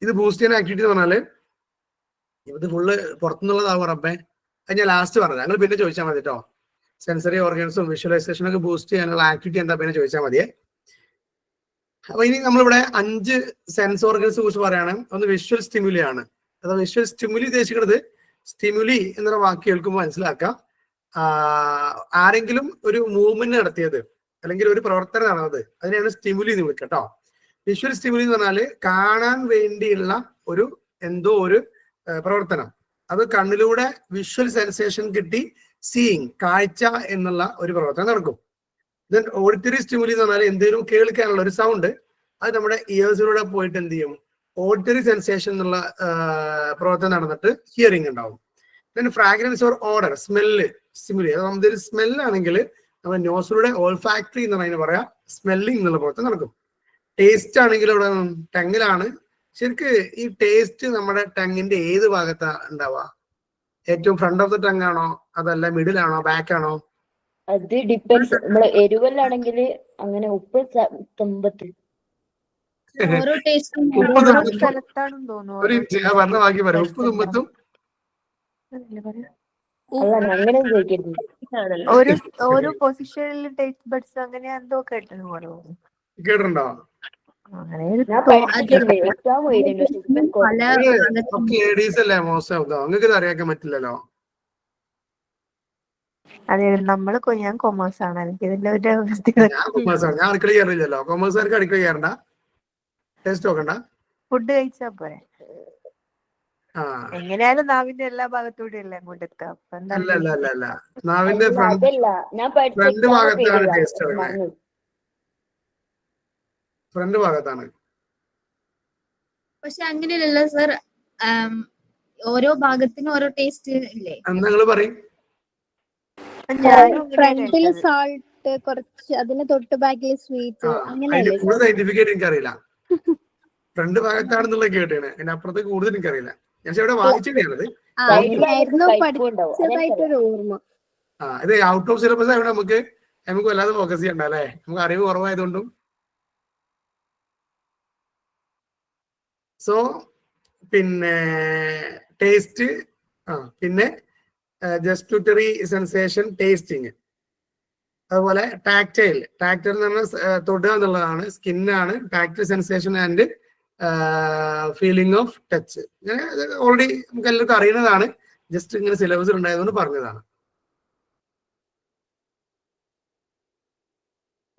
ഇത് ബൂസ്റ്റ് ചെയ്യുന്ന ആക്ടിവിറ്റി എന്ന് പറഞ്ഞാല് ഇത് ഫുള്ള് പുറത്തുനിന്നുള്ളതാവും റബ്ബേ. അത് ഞാൻ ലാസ്റ്റ് പറഞ്ഞത്, ഞങ്ങൾ പിന്നെ ചോദിച്ചാൽ മതി കേട്ടോ. സെൻസറി ഓർഗൻസും വിഷ്വലൈസേഷനും ഒക്കെ ബൂസ്റ്റ് ചെയ്യാനുള്ള ആക്ടിവിറ്റി എന്താ പിന്നെ ചോദിച്ചാൽ മതിയേ. അപ്പൊ ഇനി നമ്മളിവിടെ 5 സെൻസ് ഓർഗൻസ് കുറിച്ച് പറയാണ്. ഒന്ന് വിഷ്വൽ സ്റ്റിമുലി ആണ്. അഥവാ വിഷ്വൽ സ്റ്റിമുലി ഉദ്ദേശിക്കുന്നത്, സ്റ്റിമുലി എന്നുള്ള വാക്ക് കേൾക്കുമ്പോൾ മനസ്സിലാക്കാം, ആരെങ്കിലും ഒരു മൂവ്മെന്റ് നടത്തിയത് അല്ലെങ്കിൽ ഒരു പ്രവർത്തനം നടന്നത്, അതിനെയാണ് സ്റ്റിമുലി എന്ന് വിളിക്കുക കേട്ടോ. വിഷ്വൽ സ്റ്റിമുലി എന്ന് പറഞ്ഞാല് കാണാൻ വേണ്ടിയുള്ള ഒരു എന്തോ ഒരു പ്രവർത്തനം. അത് കണ്ണിലൂടെ വിഷ്വൽ സെൻസേഷൻ കിട്ടി, സീയിങ്, കാഴ്ച എന്നുള്ള ഒരു പ്രവർത്തനം നടക്കും. ദെൻ ഓഡിറ്ററി സ്റ്റിമുലി എന്ന് പറഞ്ഞാൽ എന്തെങ്കിലും കേൾക്കാനുള്ള ഒരു സൗണ്ട്, അത് നമ്മുടെ ഇയേഴ്സിലൂടെ പോയിട്ട് എന്ത് ചെയ്യും, ഓഡിറ്ററി സെൻസേഷൻ എന്നുള്ള പ്രവർത്തനം നടന്നിട്ട് ഹിയറിംഗ് ഉണ്ടാവും. Then fragrance or order, smell stimuli. അത് നമുക്കൊരു സ്മെല്ലാണെങ്കിൽ നമ്മുടെ നോസിലൂടെ ഓൾഫാക്ടറി എന്ന് പറയുന്നത് പറയാം, സ്മെല്ലിംഗ് എന്നുള്ള പ്രവർത്തനം നടക്കും. ടേസ്റ്റ് ആണെങ്കിൽ ഇവിടെ ടങ്ങിലാണ്. ശരിക്ക് ഈ ടേസ്റ്റ് നമ്മുടെ ടങ്ങിന്റെ ഏത് ഭാഗത്താ ഉണ്ടാവുക? ഏറ്റവും ഫ്രണ്ട് ഓഫ് ദ ടങ് ആണോ അതല്ല മിഡിൽ ആണോ ബാക്ക് ആണോ? അത് ഡിപ്പെൻസ്. നമ്മള് എരിവല്ലാണെങ്കിൽ അങ്ങനെ ഉപ്പ് തുമ്പത്ത്. ഓരോ ടേസ്റ്റും ഉപ്പ് ഓരോ തുമ്പത്തും സ്ഥലത്താണെന്ന് തോന്നുന്നു ഒരു ഓരോ പറഞ്ഞ ബാക്കി പറയാം. ഉപ്പ് തുമ്പത്തും അല്ല അങ്ങനെ ചോദിക്കരുത്. ആണല്ലോ. ഓരോ ഓരോ പൊസിഷനിൽ ടേസ്റ്റ് ബഡ്സ് അങ്ങനെ എന്തോ കേട്ടത് പോലെ തോന്നുന്നു. കേട്ടിട്ടുണ്ടോ? അങ്ങനെ ഞാൻ പഠിച്ചിട്ടുണ്ട്, എക്സാം എഴുതിയിട്ടുണ്ട്. പക്ഷെ ഇപ്പൊ പല ഒക്കെ ലേഡീസ് അല്ലേ മോശം ആവുക, നിങ്ങൾക്ക് ഇത് അറിയാക്കാൻ പറ്റില്ലല്ലോ. അതെ ഞാൻ കൊമേഴ്സ് ആണ്, എനിക്ക് ഇതിന്റെ ഒരു ഞാൻ കൊമേഴ്സ് ആണ്, ഞാൻ അടുക്കള കയറില്ലല്ലോ. കൊമേഴ്സുകാർക്ക് അടുക്കള കയറണ്ട, ടേസ്റ്റ് നോക്കണ്ട. ഫുഡ് കഴിച്ചാ പോരെ. ആ എങ്ങനെയായാലും നാവിന്റെ എല്ലാ ഭാഗത്തൂടെ അല്ലേ അങ്ങോട്ട് എത്താം. അപ്പൊ അല്ല എന്തായാലും അല്ല അല്ല അല്ല നാവിന്റെ ഫ്രണ്ട് അതല്ല, ഞാൻ പഠിച്ച ഫ്രണ്ട് എക്സാം ഭാഗത്താണ് എഴുതിയതാ, ടേസ്റ്റ് വരുന്നത്. മറന്നു. ഫ്രണ്ട് ഭാഗത്താണ്. പക്ഷെ അങ്ങനെയല്ലല്ലോ സർ, ഓരോ ഭാഗത്തിനും ഓരോ ടേസ്റ്റ് ഇല്ലേ? എന്നാ നിങ്ങൾ പറയും. ഞാനും അങ്ങനെയാ ഫ്രണ്ടില് കേട്ടത്. സാൾട്ട് കുറച്ച്, അതിന് തൊട്ട് ബാക്കിൽ സ്വീറ്റ്, അതിന്റെ അങ്ങനെയല്ലേ കൂടുതൽ സയന്റിഫിക് ആയിട്ട് എനിക്കറിയില്ല. ഫ്രണ്ട് ഭാഗത്താണെന്നുള്ള കേട്ടാണ്, അതിന്റെ അപ്പുറത്തേക്ക് കൂടുതൽ എനിക്കറിയില്ല. ഞാൻ ഇവിടെ വായിച്ചിട്ടാണത്. അങ്ങനെയായിരുന്നു കയ്പും ഉണ്ടാവും, പഠിച്ചതായിട്ടൊരു ഓർമ്മ. ഇത് ഔട്ട് ഓഫ് സിലബസ് ആയതുകൊണ്ട് നമുക്ക് വല്ലാതെ ഫോക്കസ് ചെയ്യണ്ട അല്ലേ, നമുക്ക് അറിവ് കുറവായതുകൊണ്ടും. സോ പിന്നെ ടേസ്റ്റ്, പിന്നെ ജസ്റ്റുട്ടറി സെൻസേഷൻ, ടേസ്റ്റിങ്. അതുപോലെ ടാക്ടൈൽ എന്ന് പറഞ്ഞാൽ തൊടുക എന്നുള്ളതാണ്, സ്കിന്നാണ്. Tactile sensation and feeling of touch. ഇങ്ങനെ ഓൾറെഡി നമുക്ക് എല്ലാവർക്കും അറിയുന്നതാണ്, ജസ്റ്റ് ഇങ്ങനെ സിലബസിൽ ഉണ്ടായതുകൊണ്ട് പറഞ്ഞതാണ്.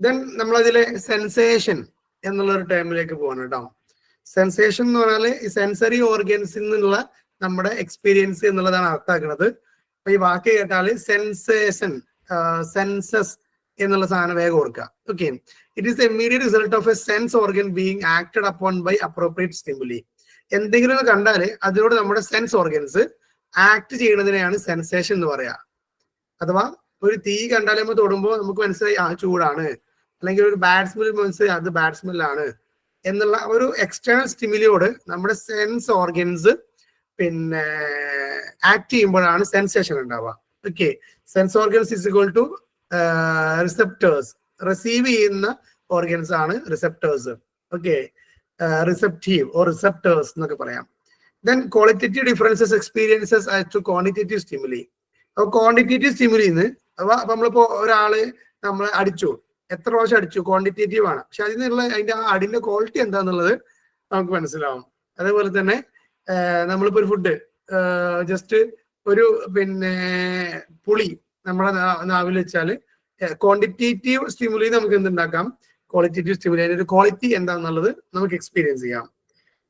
ദെൻ നമ്മളതിലെ സെൻസേഷൻ എന്നുള്ള ഒരു ടൈമിലേക്ക് പോകണം കേട്ടോ. സെൻസേഷൻ എന്ന് പറഞ്ഞാൽ ഈ സെൻസറി ഓർഗൻസിൽ നിന്നുള്ള നമ്മുടെ എക്സ്പീരിയൻസ് എന്നുള്ളതാണ് അർത്ഥമാക്കുന്നത്. അപ്പൊ ഈ വാക്ക് കേട്ടാൽ സെൻസേഷൻ, സെൻസസ് എന്നുള്ള സാധനം വേഗം ഓർക്കുക. Okay, it is immediate result of a sense organ being acted upon by appropriate stimuli. എന്തെങ്കിലും കണ്ടാൽ അതിനോട് നമ്മുടെ സെൻസ് ഓർഗൻസ് ആക്ട് ചെയ്യുന്നതിനെയാണ് സെൻസേഷൻ എന്ന് പറയാ. അഥവാ ഒരു തീ കണ്ടാൽ നമ്മൾ തൊടുമ്പോൾ നമുക്ക് മനസ്സിലായി ആ ചൂടാണ്, അല്ലെങ്കിൽ ഒരു ബാഡ് സ്മെൽ മനസ്സിലായി അത് ബാഡ് സ്മെല്ലാണ് എന്നുള്ള ഒരു എക്സ്റ്റേണൽ സ്റ്റിമുലിയോട് നമ്മുടെ സെൻസ് ഓർഗൻസ് പിന്നെ ആക്ട് ചെയ്യുമ്പോഴാണ് സെൻസേഷൻ ഉണ്ടാവുക. Okay, sense organs is equal to receptors. Receive ചെയ്യുന്ന ഓർഗൻസ് ആണ് receptors. Okay, receptive or receptors എന്നൊക്കെ പറയാം. Then qualitative differences experiences as to quantitative stimuli. അപ്പൊ ക്വാണ്ടിറ്റേറ്റീവ് സ്റ്റിമുലിന്ന് അപ്പൊ നമ്മളിപ്പോ ഒരാള് നമ്മളെ അടിച്ചു, എത്ര പ്രാവശ്യം അടിച്ചു, ക്വാണ്ടിറ്റേറ്റീവ് ആണ്. പക്ഷെ അതിന്റെ ആ അടിന്റെ ക്വാളിറ്റി എന്താന്നുള്ളത് നമുക്ക് മനസ്സിലാവും. അതേപോലെ തന്നെ നമ്മളിപ്പോ ഒരു ഫുഡ് ജസ്റ്റ് ഒരു പിന്നെ പുളി നമ്മുടെ നാവിൽ വെച്ചാല് ക്വാണ്ടിറ്റേറ്റീവ് സ്റ്റിമുലി നമുക്ക് എന്തുണ്ടാക്കാം, ക്വാളിറ്റേറ്റീവ് സ്റ്റിമുലി. അതിന്റെ ഒരു ക്വാളിറ്റി എന്താണെന്നുള്ളത് നമുക്ക് എക്സ്പീരിയൻസ് ചെയ്യാം.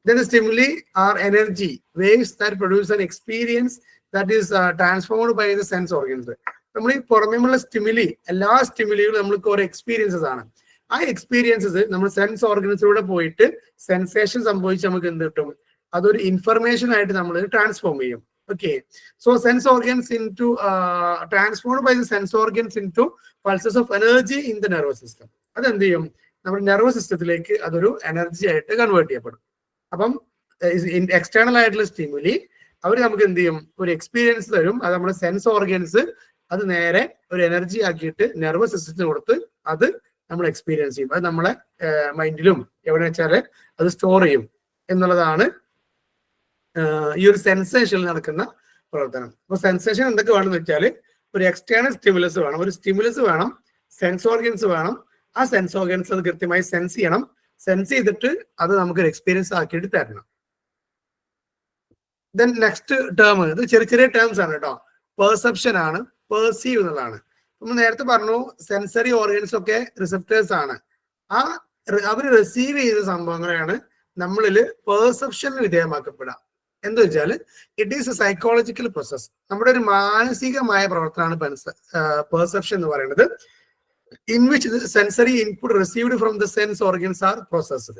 Then the stimuli are energy waves that produce an experience that is transformed by the sense organs. നമ്മൾ ഈ പുറമേയുള്ള സ്റ്റിമുലി, എല്ലാ സ്റ്റിമുലികളും നമ്മൾക്ക് ഓരോ എക്സ്പീരിയൻസസ് ആണ്. ആ എക്സ്പീരിയൻസസ് നമ്മൾ സെൻസ് ഓർഗൻസിലൂടെ പോയിട്ട് സെൻസേഷൻ സംഭവിച്ച് നമുക്ക് എന്ത് കിട്ടും, അതൊരു ഇൻഫർമേഷൻ ആയിട്ട് നമ്മൾ ട്രാൻസ്ഫോം ചെയ്യും. Okay, so sense organs into transformed by the sense organs into pulses of energy in the nervous system. അതെന്ത് ചെയ്യും, നമ്മുടെ നെർവസ് സിസ്റ്റത്തിലേക്ക് അതൊരു എനർജി ആയിട്ട് കൺവേർട്ട് ചെയ്യപ്പെടും. അപ്പം എക്സ്റ്റേണൽ ആയിട്ടുള്ള സ്റ്റിമുലി അവർ നമുക്ക് എന്ത് ചെയ്യും, ഒരു എക്സ്പീരിയൻസ് തരും. അത് നമ്മുടെ സെൻസ് ഓർഗൻസ് അത് നേരെ ഒരു എനർജി ആക്കിയിട്ട് നെർവസ് സിസ്റ്റത്തിന് കൊടുത്ത് അത് നമ്മൾ എക്സ്പീരിയൻസ് ചെയ്യും. അത് നമ്മളെ മൈൻഡിലും എവിടെ വെച്ചാൽ അത് സ്റ്റോർ ചെയ്യും എന്നുള്ളതാണ് ഈ ഒരു സെൻസേഷനിൽ നടക്കുന്ന പ്രവർത്തനം. അപ്പൊ സെൻസേഷൻ എന്തൊക്കെ വേണമെന്ന് വെച്ചാൽ ഒരു എക്സ്റ്റേണൽ സ്റ്റിമുലസ് വേണം, ഒരു സ്റ്റിമുലസ് വേണം, സെൻസ് ഓർഗൻസ് വേണം. ആ സെൻസ് ഓർഗൻസ് അത് കൃത്യമായി സെൻസ് ചെയ്യണം. സെൻസ് ചെയ്തിട്ട് അത് നമുക്കൊരു എക്സ്പീരിയൻസ് ആക്കിയിട്ട് തരണം. ദെൻ നെക്സ്റ്റ് ടേം, ഇത് ചെറിയ ചെറിയ ടേംസ് ആണ് കേട്ടോ. പെർസെപ്ഷൻ ആണ്, പെർസീവ് എന്നുള്ളതാണ്. നമ്മൾ നേരത്തെ പറഞ്ഞു സെൻസറി ഓർഗൻസ് ഒക്കെ റിസെപ്റ്റേഴ്സ് ആണ്. അവർ റിസീവ് ചെയ്ത സംഭവങ്ങളെയാണ് നമ്മളിൽ പെർസെപ്ഷന് വിധേയമാക്കപ്പെടുക. എന്താ വെച്ചാൽ it is A psychological process. നമ്മുടെ ഒരു മാനസികമായ പ്രവർത്തനമാണ് പെർസെപ്ഷൻ എന്ന് പറയുന്നത്. in which the sensory input received from the sense organs are processed.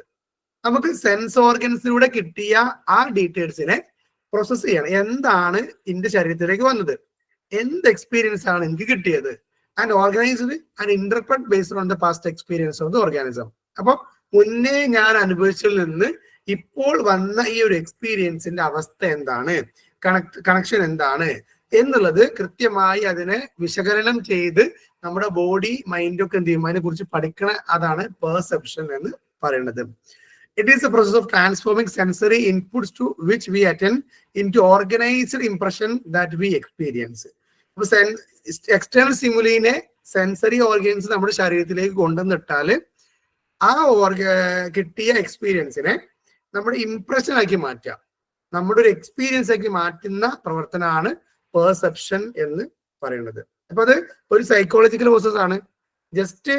നമുക്ക് സെൻസ് ഓർഗൻസിലൂടെ കിട്ടിയ ആ ഡീറ്റെയിൽസിനെ പ്രോസസ് ചെയ്യണം. എന്താണ് എന്റെ ശരീരത്തിലേക്ക് വന്നത്, എന്ത് എക്സ്പീരിയൻസ് ആണ് എനിക്ക് കിട്ടിയത്, and organised and interpret based on the past experience of the organism. അപ്പൊ മുന്നേ ഞാൻ അനുഭവിച്ചതിൽ നിന്ന് ഇപ്പോൾ വന്ന ഈ ഒരു എക്സ്പീരിയൻസിന്റെ അവസ്ഥ എന്താണ്, കണക്ഷൻ എന്താണ് എന്നുള്ളത് കൃത്യമായി അതിനെ വിശകലനം ചെയ്ത് നമ്മുടെ ബോഡി മൈൻഡൊക്കെ എന്ത് ചെയ്യും അതിനെ കുറിച്ച് പഠിക്കണ അതാണ് പെർസെപ്ഷൻ എന്ന് പറയുന്നത്. It is the process of transforming sensory inputs to which we attend into organized impression that we experience. External സ്റ്റിമുലിനെ സെൻസറി ഓർഗൻസ് നമ്മുടെ ശരീരത്തിലേക്ക് കൊണ്ടുവന്നിട്ടാല് ആ കിട്ടിയ എക്സ്പീരിയൻസിനെ നമ്മുടെ ഇംപ്രഷൻ ആക്കി മാറ്റുക, നമ്മുടെ ഒരു എക്സ്പീരിയൻസ് ആക്കി മാറ്റുന്ന പ്രവർത്തനമാണ് പെർസെപ്ഷൻ എന്ന് പറയുന്നത്. അപ്പൊ അത് ഒരു സൈക്കോളജിക്കൽ പ്രോസസ് ആണ്. ജസ്റ്റ്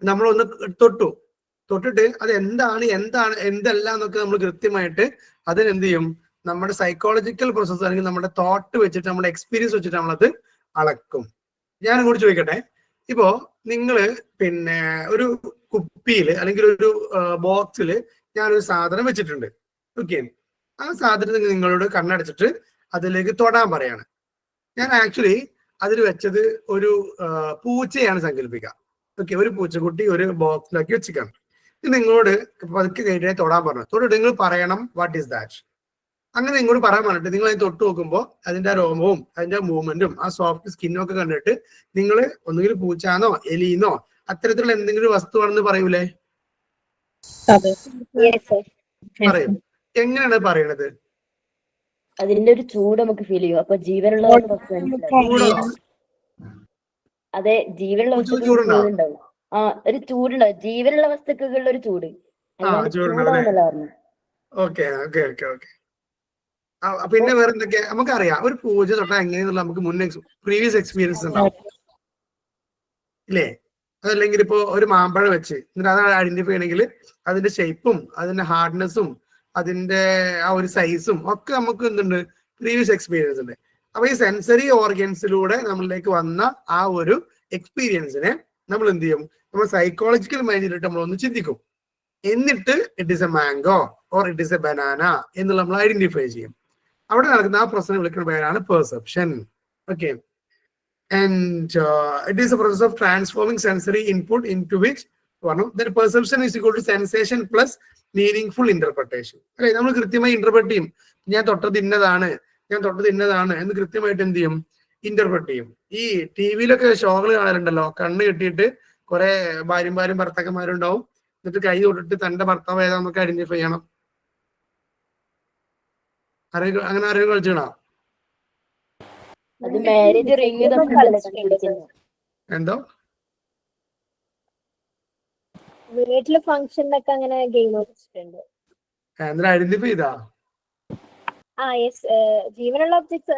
നമ്മളൊന്ന് തൊട്ടിട്ട് അത് എന്തല്ല എന്നൊക്കെ നമ്മൾ കൃത്യമായിട്ട് അതിനെന്ത് ചെയ്യും, നമ്മുടെ സൈക്കോളജിക്കൽ പ്രോസസ് അല്ലെങ്കിൽ നമ്മുടെ തോട്ട് വെച്ചിട്ട് നമ്മുടെ എക്സ്പീരിയൻസ് വെച്ചിട്ട് നമ്മളത് അളക്കും. ഞാൻ അങ്ങോട്ട് ചോദിക്കട്ടെ, ഇപ്പോ നിങ്ങള് പിന്നെ ഒരു കുപ്പിയിൽ അല്ലെങ്കിൽ ഒരു ബോക്സിൽ ഞാനൊരു സാധനം വെച്ചിട്ടുണ്ട്. ഓക്കെ, ആ സാധനത്തിൽ നിങ്ങളോട് കണ്ണടച്ചിട്ട് അതിലേക്ക് തൊടാൻ പറയാണ്. ഞാൻ ആക്ച്വലി അതിൽ വെച്ചത് ഒരു പൂച്ചയാണ് സങ്കല്പിക്കുക. ഓക്കെ, ഒരു പൂച്ചക്കുട്ടി ഒരു ബോക്സിലാക്കി വെച്ചിരിക്കണം. നിങ്ങളോട് പതുക്കെ കഴിഞ്ഞാൽ തൊടാൻ പറഞ്ഞു. തൊട്ടിട്ട് നിങ്ങൾ പറയണം വാട്ട് ഈസ് ദാറ്റ്. അങ്ങനെ നിങ്ങളോട് പറയാൻ പറഞ്ഞിട്ട് നിങ്ങൾ അതിന് തൊട്ട് നോക്കുമ്പോൾ അതിന്റെ രോമവും അതിന്റെ മൂവ്മെന്റും ആ സോഫ്റ്റ് സ്കിന്നും ഒക്കെ കണ്ടിട്ട് നിങ്ങൾ ഒന്നുകിൽ പൂച്ചാന്നോ എലിന്നോ അത്തരത്തിലുള്ള എന്തെങ്കിലും വസ്തുവാണെന്ന് പറയൂലേ? പറയും. എങ്ങനെയാണ് പറയണത്? അതിന്റെ ഒരു ചൂട് നമുക്ക് ഫീൽ ചെയ്യും. അപ്പൊ ജീവനുള്ള അതെ, ജീവനുള്ള ചൂടുണ്ടാവും. ആ, ഒരു ചൂടുണ്ടാവും. ജീവനുള്ള വസ്തുക്കളുടെ ഒരു ചൂട്. ഓക്കെ. പിന്നെ വേറെ എന്തൊക്കെയാ നമുക്കറിയാം? ഒരു പൂജ തൊട്ടാൽ എങ്ങനെയുള്ള നമുക്ക് പ്രീവിയസ് എക്സ്പീരിയൻസ് ഉണ്ടാവും ഇല്ലേ? അതല്ലെങ്കിൽ ഇപ്പോ ഒരു മാമ്പഴം വെച്ച് എന്നിട്ട് അത് ഐഡന്റിഫൈ ചെയ്യണമെങ്കിൽ അതിന്റെ ഷേപ്പും അതിന്റെ ഹാർഡ്നെസ്സും അതിന്റെ ആ ഒരു സൈസും ഒക്കെ നമുക്ക് എന്തുണ്ട്, പ്രീവിയസ് എക്സ്പീരിയൻസ് ഉണ്ട്. അപ്പൊ ഈ സെൻസറി ഓർഗൻസിലൂടെ നമ്മളിലേക്ക് വന്ന ആ ഒരു എക്സ്പീരിയൻസിനെ നമ്മൾ എന്ത് ചെയ്യും, നമ്മൾ സൈക്കോളജിക്കൽ മൈൻഡിലിട്ട് നമ്മളൊന്ന് ചിന്തിക്കും. എന്നിട്ട് it is A mango or it is A banana എന്നുള്ള നമ്മൾ ഐഡന്റിഫൈ ചെയ്യും. അവിടെ നടക്കുന്ന ആ പ്രശ്നം വിളിക്കുന്ന പേരാണ് perception. Okay, and it is a process of transforming sensory input into which perception is equal to sensation plus meaning interpretation. അല്ലെ, നമ്മൾ കൃത്യമായി ഇന്റർപ്രറ്റ് ചെയ്യും. ഞാൻ തൊട്ടത് ഇന്നതാണ് എന്ന് കൃത്യമായിട്ട് എന്ത് ചെയ്യും, ഇന്റർപ്രറ്റ് ചെയ്യും. ഈ ടി വിയിലൊക്കെ ഷോകൾ കാണാറുണ്ടല്ലോ, കണ്ണ് കെട്ടിയിട്ട് കുറെ ഭാര്യമാരും ഭർത്താക്കന്മാരും ഉണ്ടാവും. എന്നിട്ട് കൈ തൊട്ടിട്ട് തന്റെ ഭർത്താവ് ഏതാന്നൊക്കെ ഐഡന്റിഫൈ ചെയ്യണം. അങ്ങനെ ആരെയും കളിച്ചണോ? എന്തോ വീട്ടില് ഫംഗ്ഷനൊക്കെ അങ്ങനെ ഗെയിം വെച്ചിട്ടുണ്ട്. എന്നിട്ട് ഐഡന്റിഫൈ ചെയ്താ? ആ യെസ്, ജീവനുള്ള ഒബ്ജക്ട്സ്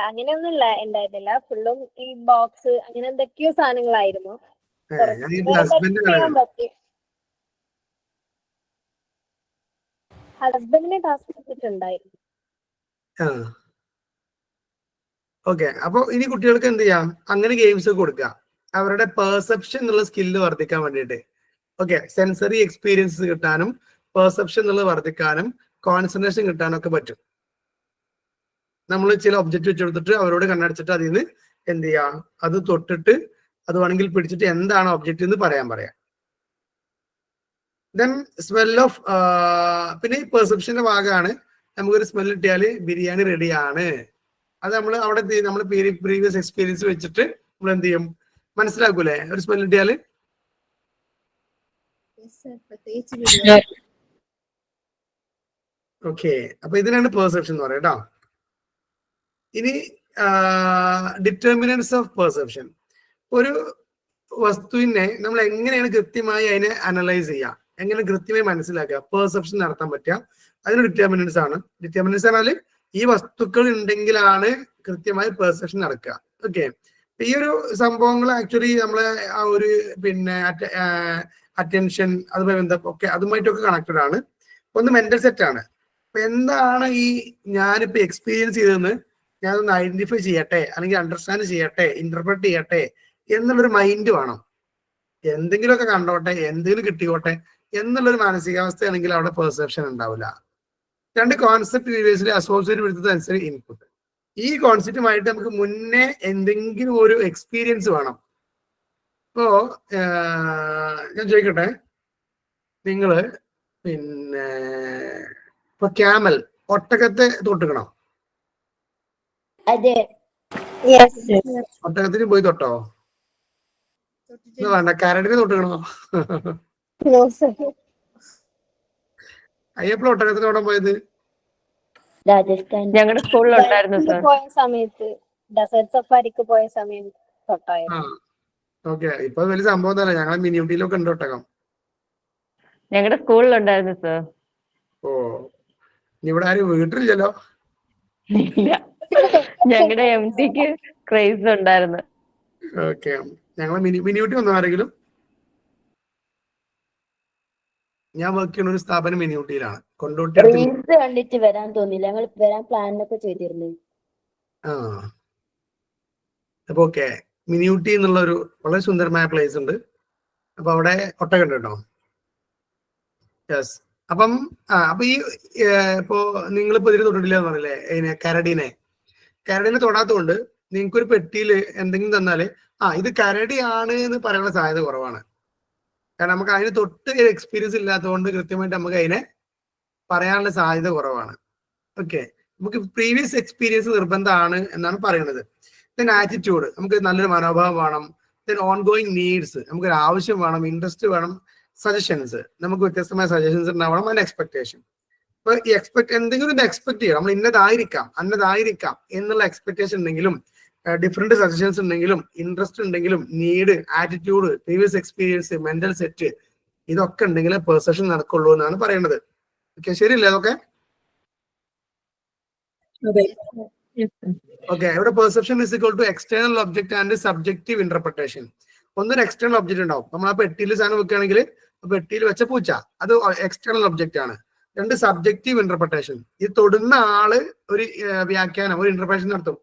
അങ്ങനെയൊന്നും ഉണ്ടായിരുന്നില്ല. ഫുള്ളും ഈ ബോക്സ് അങ്ങനെ എന്തൊക്കെയോ സാധനങ്ങളായിരുന്നു. ഹസ്ബൻഡിനെ ടാസ്ക് കൊടുത്തിട്ടുണ്ടായിരുന്നു. ഓക്കെ, അപ്പൊ ഇനി കുട്ടികൾക്ക് എന്ത് ചെയ്യാം, അങ്ങനെ ഗെയിംസ് കൊടുക്കുക അവരുടെ പെർസെപ്ഷൻ എന്നുള്ള സ്കില്ല് വർദ്ധിക്കാൻ വേണ്ടിയിട്ട്. ഓക്കെ, സെൻസറി എക്സ്പീരിയൻസ് കിട്ടാനും പെർസെപ്ഷൻ എന്നുള്ളത് വർദ്ധിക്കാനും കോൺസെൻട്രേഷൻ കിട്ടാനും ഒക്കെ പറ്റും. നമ്മൾ ചില ഒബ്ജക്റ്റ് വെച്ച് കൊടുത്തിട്ട് അവരോട് കണ്ണടച്ചിട്ട് അതിൽ നിന്ന് എന്ത് ചെയ്യാം, അത് തൊട്ടിട്ട് അത് വേണമെങ്കിൽ പിടിച്ചിട്ട് എന്താണ് ഒബ്ജക്റ്റ് എന്ന് പറയാം. ദെൻ സ്മെൽ ഓഫ്, പിന്നെ ഈ പെർസെപ്ഷന്റെ ഭാഗമാണ് നമുക്കൊരു സ്മെൽ കിട്ടിയാല് ബിരിയാണി റെഡിയാണ്. അത് നമ്മൾ അവിടെ നമ്മൾ പ്രീവിയസ് എക്സ്പീരിയൻസ് വെച്ചിട്ട് നമ്മൾ എന്ത് ചെയ്യും, മനസ്സിലാക്കൂലേ ഒരു സ്മെൽ കിട്ടിയാല്? ഓക്കെ, അപ്പൊ ഇതിനാണ് പെർസെപ്ഷൻ എന്ന് പറയാം കേട്ടോ. ഇനി ഡിറ്റർമിനൻസ് ഓഫ് പെർസെപ്ഷൻ. ഒരു വസ്തുവിനെ നമ്മൾ എങ്ങനെയാണ് കൃത്യമായി അതിനെ അനലൈസ് ചെയ്യുക, എങ്ങനെ കൃത്യമായി മനസ്സിലാക്കുക, പെർസെപ്ഷൻ നടത്താൻ പറ്റുക, അതിന് ഡിറ്റർമിനൻസ് ആണ്. ഡിറ്റർമിനൻസ് പറഞ്ഞാൽ ഈ വസ്തുക്കൾ ഉണ്ടെങ്കിലാണ് കൃത്യമായി പെർസെപ്ഷൻ നടക്കുക. ഓക്കെ, ഈ ഒരു സംഭവങ്ങൾ ആക്ച്വലി നമ്മളെ ആ ഒരു പിന്നെ അറ്റൻഷൻ അതുമായി ബന്ധപ്പെട്ട അതുമായിട്ടൊക്കെ കണക്റ്റഡ് ആണ്. ഒന്ന് മെന്റൽ സെറ്റ് ആണ്. അപ്പൊ എന്താണ് ഈ ഞാനിപ്പോ എക്സ്പീരിയൻസ് ചെയ്തതെന്ന് ഞാനൊന്ന് ഐഡന്റിഫൈ ചെയ്യട്ടെ, അല്ലെങ്കിൽ അണ്ടർസ്റ്റാൻഡ് ചെയ്യട്ടെ, ഇന്റർപ്രറ്റ് ചെയ്യട്ടെ എന്നുള്ളൊരു മൈൻഡ് വേണം. എന്തെങ്കിലുമൊക്കെ കണ്ടോട്ടെ, എന്തെങ്കിലും കിട്ടിയോട്ടെ എന്നുള്ളൊരു മാനസികാവസ്ഥയാണെങ്കിൽ അവിടെ പെർസെപ്ഷൻ ഉണ്ടാവില്ല. രണ്ട് കോൺസെപ്റ്റ് ഡീറ്റെയിൽസിൽ അസോസിയേറ്റ് വിത്ത് സെൻസറി ഇൻപുട്ട്. ഈ കോൺസെപ്റ്റുമായിട്ട് നമുക്ക് മുന്നേ എന്തെങ്കിലും ഒരു എക്സ്പീരിയൻസ് വേണം. ഇപ്പോ ഞാൻ ചോദിക്കട്ടെ, നിങ്ങള് പിന്നെ ഇപ്പൊ ക്യാമൽ ഒട്ടകത്തെ തൊട്ടുക്കണം. അതെ. ഒട്ടകത്തിന് പോയി തൊട്ടോ? വേണ്ട, കരടിനെ തൊട്ടുകണോ? അയ്യപ്പോൾ ഒട്ടകത്തിന് അവിടെ പോയത്? രാജസ്ഥാൻ. ഞങ്ങളുടെ സ്കൂളിലുണ്ടായിരുന്നു സർ. പോയ സമയത്ത് ഡെസേർട്ട് സഫാരിക്ക് പോയ സമയം തൊട്ടായിരുന്നു. ഓക്കെ, ഇപ്പൊ വലിയ സംഭവം തന്നെ. ഞങ്ങളെ മിനിയൂട്ടിയിലൊക്കെ ഉണ്ട് ഒട്ടകം. ഞങ്ങളുടെ സ്കൂളിലുണ്ടായിരുന്നു സർ. ഓ, ഇവിടെ ആരും വീട്ടിലില്ലല്ലോ. ഇല്ല, ഞങ്ങളുടെ MD-ക്ക് ക്രേസ് ഉണ്ടായിരുന്നു. ഓക്കെ, ഞങ്ങളെ മിനിയൂട്ടി വന്നോ ആരെങ്കിലും? ഞാൻ വർക്ക് ചെയ്യുന്ന ഒരു സ്ഥാപനം മിനിയൂട്ടിയിലാണ്, കൊണ്ടോട്ടി. റീൽസ് കണ്ടിട്ട് വരാൻ തോന്നില്ല. ഞങ്ങൾ വരാൻ പ്ലാൻ ഒക്കെ ചെയ്തിരുന്നു. അപ്പൊ ഓക്കെ, മിനിയൂട്ടി എന്നുള്ള ഒരു വളരെ സുന്ദരമായ പ്ലേസ് ഉണ്ട്. അപ്പൊ അവിടെ ഒട്ടകം ഉണ്ട് കേട്ടോ. യെസ്. അപ്പം അപ്പൊ ഈ ഇപ്പോ നിങ്ങളിപ്പോ ഇതിന് തൊട്ടിട്ടില്ല എന്ന് പറഞ്ഞില്ലേ, അതിനെ കരടിനെ തൊടാത്തതുകൊണ്ട് നിങ്ങൾക്ക് ഒരു പെട്ടിയിൽ എന്തെങ്കിലും തന്നാല് ഇത് കരടിയാണ് എന്ന് പറയാനുള്ള സാധ്യത കുറവാണ്. കാരണം നമുക്ക് അതിന് തൊട്ട് എക്സ്പീരിയൻസ് ഇല്ലാത്തതുകൊണ്ട് കൃത്യമായിട്ട് നമുക്ക് അതിനെ പറയാനുള്ള സാധ്യത കുറവാണ്. ഓക്കെ, നമുക്ക് പ്രീവിയസ് എക്സ്പീരിയൻസ് നിർബന്ധമാണ് എന്നാണ് പറയുന്നത്. ദെൻ ആറ്റിറ്റ്യൂഡ്, നമുക്ക് നല്ലൊരു മനോഭാവം വേണം. ദെൻ ഓൺ ഗോയിങ് നീഡ്സ്, നമുക്കൊരു ആവശ്യം വേണം, ഇൻട്രസ്റ്റ് വേണം. സജഷൻസ്, നമുക്ക് വ്യത്യസ്തമായ സജഷൻസ് ഉണ്ടാവണം. And expectation. അപ്പൊ ഈ എന്തെങ്കിലും ഒന്ന് എക്സ്പെക്ട് ചെയ്യണം. നമ്മൾ അന്നതായിരിക്കാം എന്നുള്ള എക്സ്പെക്ടേഷൻ ഉണ്ടെങ്കിലും, ഡിഫറെന്റ് സജഷൻസ് ഉണ്ടെങ്കിലും, ഇൻട്രസ്റ്റ് ഉണ്ടെങ്കിലും, need, attitude, previous experience, mental set, ഇതൊക്കെ ഉണ്ടെങ്കിൽ പെർസെപ്ഷൻ നടക്കുള്ളൂ എന്നാണ് പറയുന്നത്. ഓക്കെ, ശരിയല്ലേ അതൊക്കെ? ഓക്കെ, ഇവിടെ perception is equal to external object and subjective interpretation. ഒന്നൊരു എക്സ്റ്റേണൽ ഒബ്ജക്ട് ഉണ്ടാവും. നമ്മൾ ആ പെട്ടിയിൽ സാധനം വെക്കുകയാണെങ്കിൽ പെട്ടിയിൽ വെച്ച പൂച്ച, അത് എക്സ്റ്റേണൽ ഒബ്ജക്റ്റ് ആണ്. രണ്ട്, സബ്ജക്റ്റീവ് ഇന്റർപ്രിട്ടേഷൻ. ഇത് തൊടുന്ന ആള് ഒരു വ്യാഖ്യാനം, ഒരു ഇന്റർപ്രിട്ടേഷൻ നടത്തും.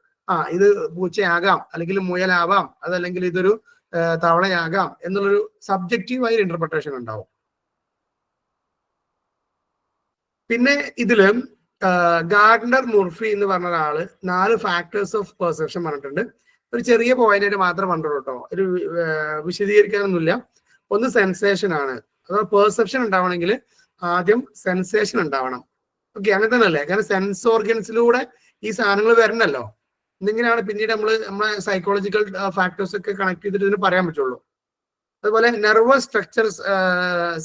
ഇത് പൂച്ചയാകാം, അല്ലെങ്കിൽ മുയലാവാം, അതല്ലെങ്കിൽ ഇതൊരു തവളയാകാം എന്നുള്ളൊരു സബ്ജക്റ്റീവായ ഇന്റർപ്രിട്ടേഷൻ ഉണ്ടാവും. പിന്നെ ഇതില് ഗാർഡനർ മുർഫി എന്ന് പറഞ്ഞ ഒരാള് 4 ഫാക്ടേഴ്സ് ഓഫ് പെർസെപ്ഷൻ പറഞ്ഞിട്ടുണ്ട്. ഒരു ചെറിയ പോയിന്റ് ആയിട്ട് മാത്രം പറഞ്ഞുള്ളൂ കേട്ടോ, ഒരു വിശദീകരിക്കാനൊന്നുമില്ല. ഒന്ന് സെൻസേഷൻ ആണ്. അഥവാ പെർസെപ്ഷൻ ഉണ്ടാവണമെങ്കിൽ ആദ്യം സെൻസേഷൻ ഉണ്ടാവണം. ഓക്കെ, അങ്ങനെ തന്നെ അല്ലേ? കാരണം സെൻസ് ഓർഗൻസിലൂടെ ഈ സാധനങ്ങൾ വരണല്ലോ. എന്നിങ്ങനെയാണ് പിന്നീട് നമ്മളെ സൈക്കോളജിക്കൽ ഫാക്ടേഴ്സ് ഒക്കെ കണക്ട് ചെയ്തിട്ട് ഇതിന് പറയാൻ പറ്റുള്ളൂ. അതുപോലെ നെർവസ് സ്ട്രക്ചർ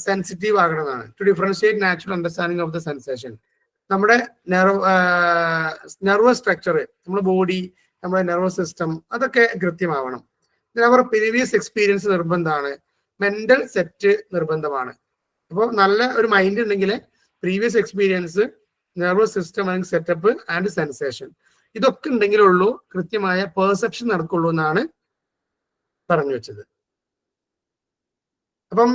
സെൻസിറ്റീവ് ആകണമെന്നാണ്. To differentiate natural understanding of the sensation. നമ്മുടെ നെർവസ് സ്ട്രക്ചർ, നമ്മുടെ ബോഡി, നമ്മുടെ നെർവസ് സിസ്റ്റം, അതൊക്കെ കൃത്യമാവണം. അവർ പ്രീവിയസ് എക്സ്പീരിയൻസ് നിർബന്ധമാണ്. മെന്റൽ സെറ്റ് നിർബന്ധമാണ്. അപ്പോൾ നല്ല ഒരു മൈൻഡ് ഉണ്ടെങ്കിൽ പ്രീവിയസ് എക്സ്പീരിയൻസ്, നെർവസ് സിസ്റ്റം അല്ലെങ്കിൽ സെറ്റപ്പ് ആൻഡ് സെൻസേഷൻ, ഇതൊക്കെ ഉണ്ടെങ്കിലുള്ളൂ കൃത്യമായ പെർസെപ്ഷൻ നടക്കുള്ളൂ എന്നാണ് പറഞ്ഞു വെച്ചത്. അപ്പം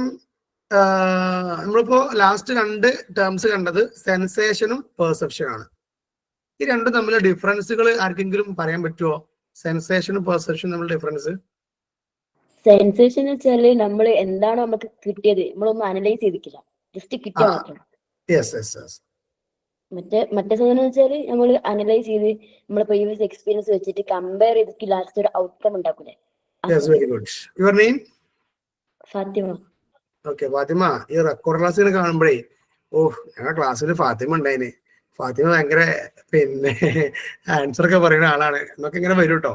നമ്മളിപ്പോ ലാസ്റ്റ് 2 ടേംസ് കണ്ടത് സെൻസേഷനും പെർസെപ്ഷനാണ്. ഈ രണ്ടും തമ്മിലുള്ള ഡിഫറൻസുകൾ ആർക്കെങ്കിലും പറയാൻ പറ്റുമോ? സെൻസേഷനും പെർസെപ്ഷനും തമ്മിലുള്ള ഡിഫറൻസ്? സെൻസേഷൻ വെച്ചാല് നമ്മൾ എന്താണോ നമുക്ക് കിട്ടിയത് നമ്മളൊന്നും അനലൈസ് ചെയ്തിട്ടില്ല, ജസ്റ്റ് കിട്ടിയ മാത്രം. മറ്റേ സാധനം വെച്ചാല് നമ്മൾ അനലൈസ് ചെയ്ത് നമ്മളെ പ്രീവിയസ് എക്സ്പീരിയൻസ് വെച്ചിട്ട് കമ്പയർ ചെയ്തിട്ട് ലാസ്റ്റ് ഒരു ഔട്ട്കം ഉണ്ടാക്കൂലേ. ഫാത്തിമ. ഓക്കെ, ഫാത്തിമ, ഈ റെക്കോർഡ് ക്ലാസ്സിൽ കാണുമ്പോഴേ ഞങ്ങളുടെ ക്ലാസ്സിൽ ഫാത്തിമ ഉണ്ടായിന്. ഫാത്തിമ ഭയങ്കര ആൻസർ ഒക്കെ പറയുന്ന ആളാണ് എന്നൊക്കെ ഇങ്ങനെ വരും കേട്ടോ.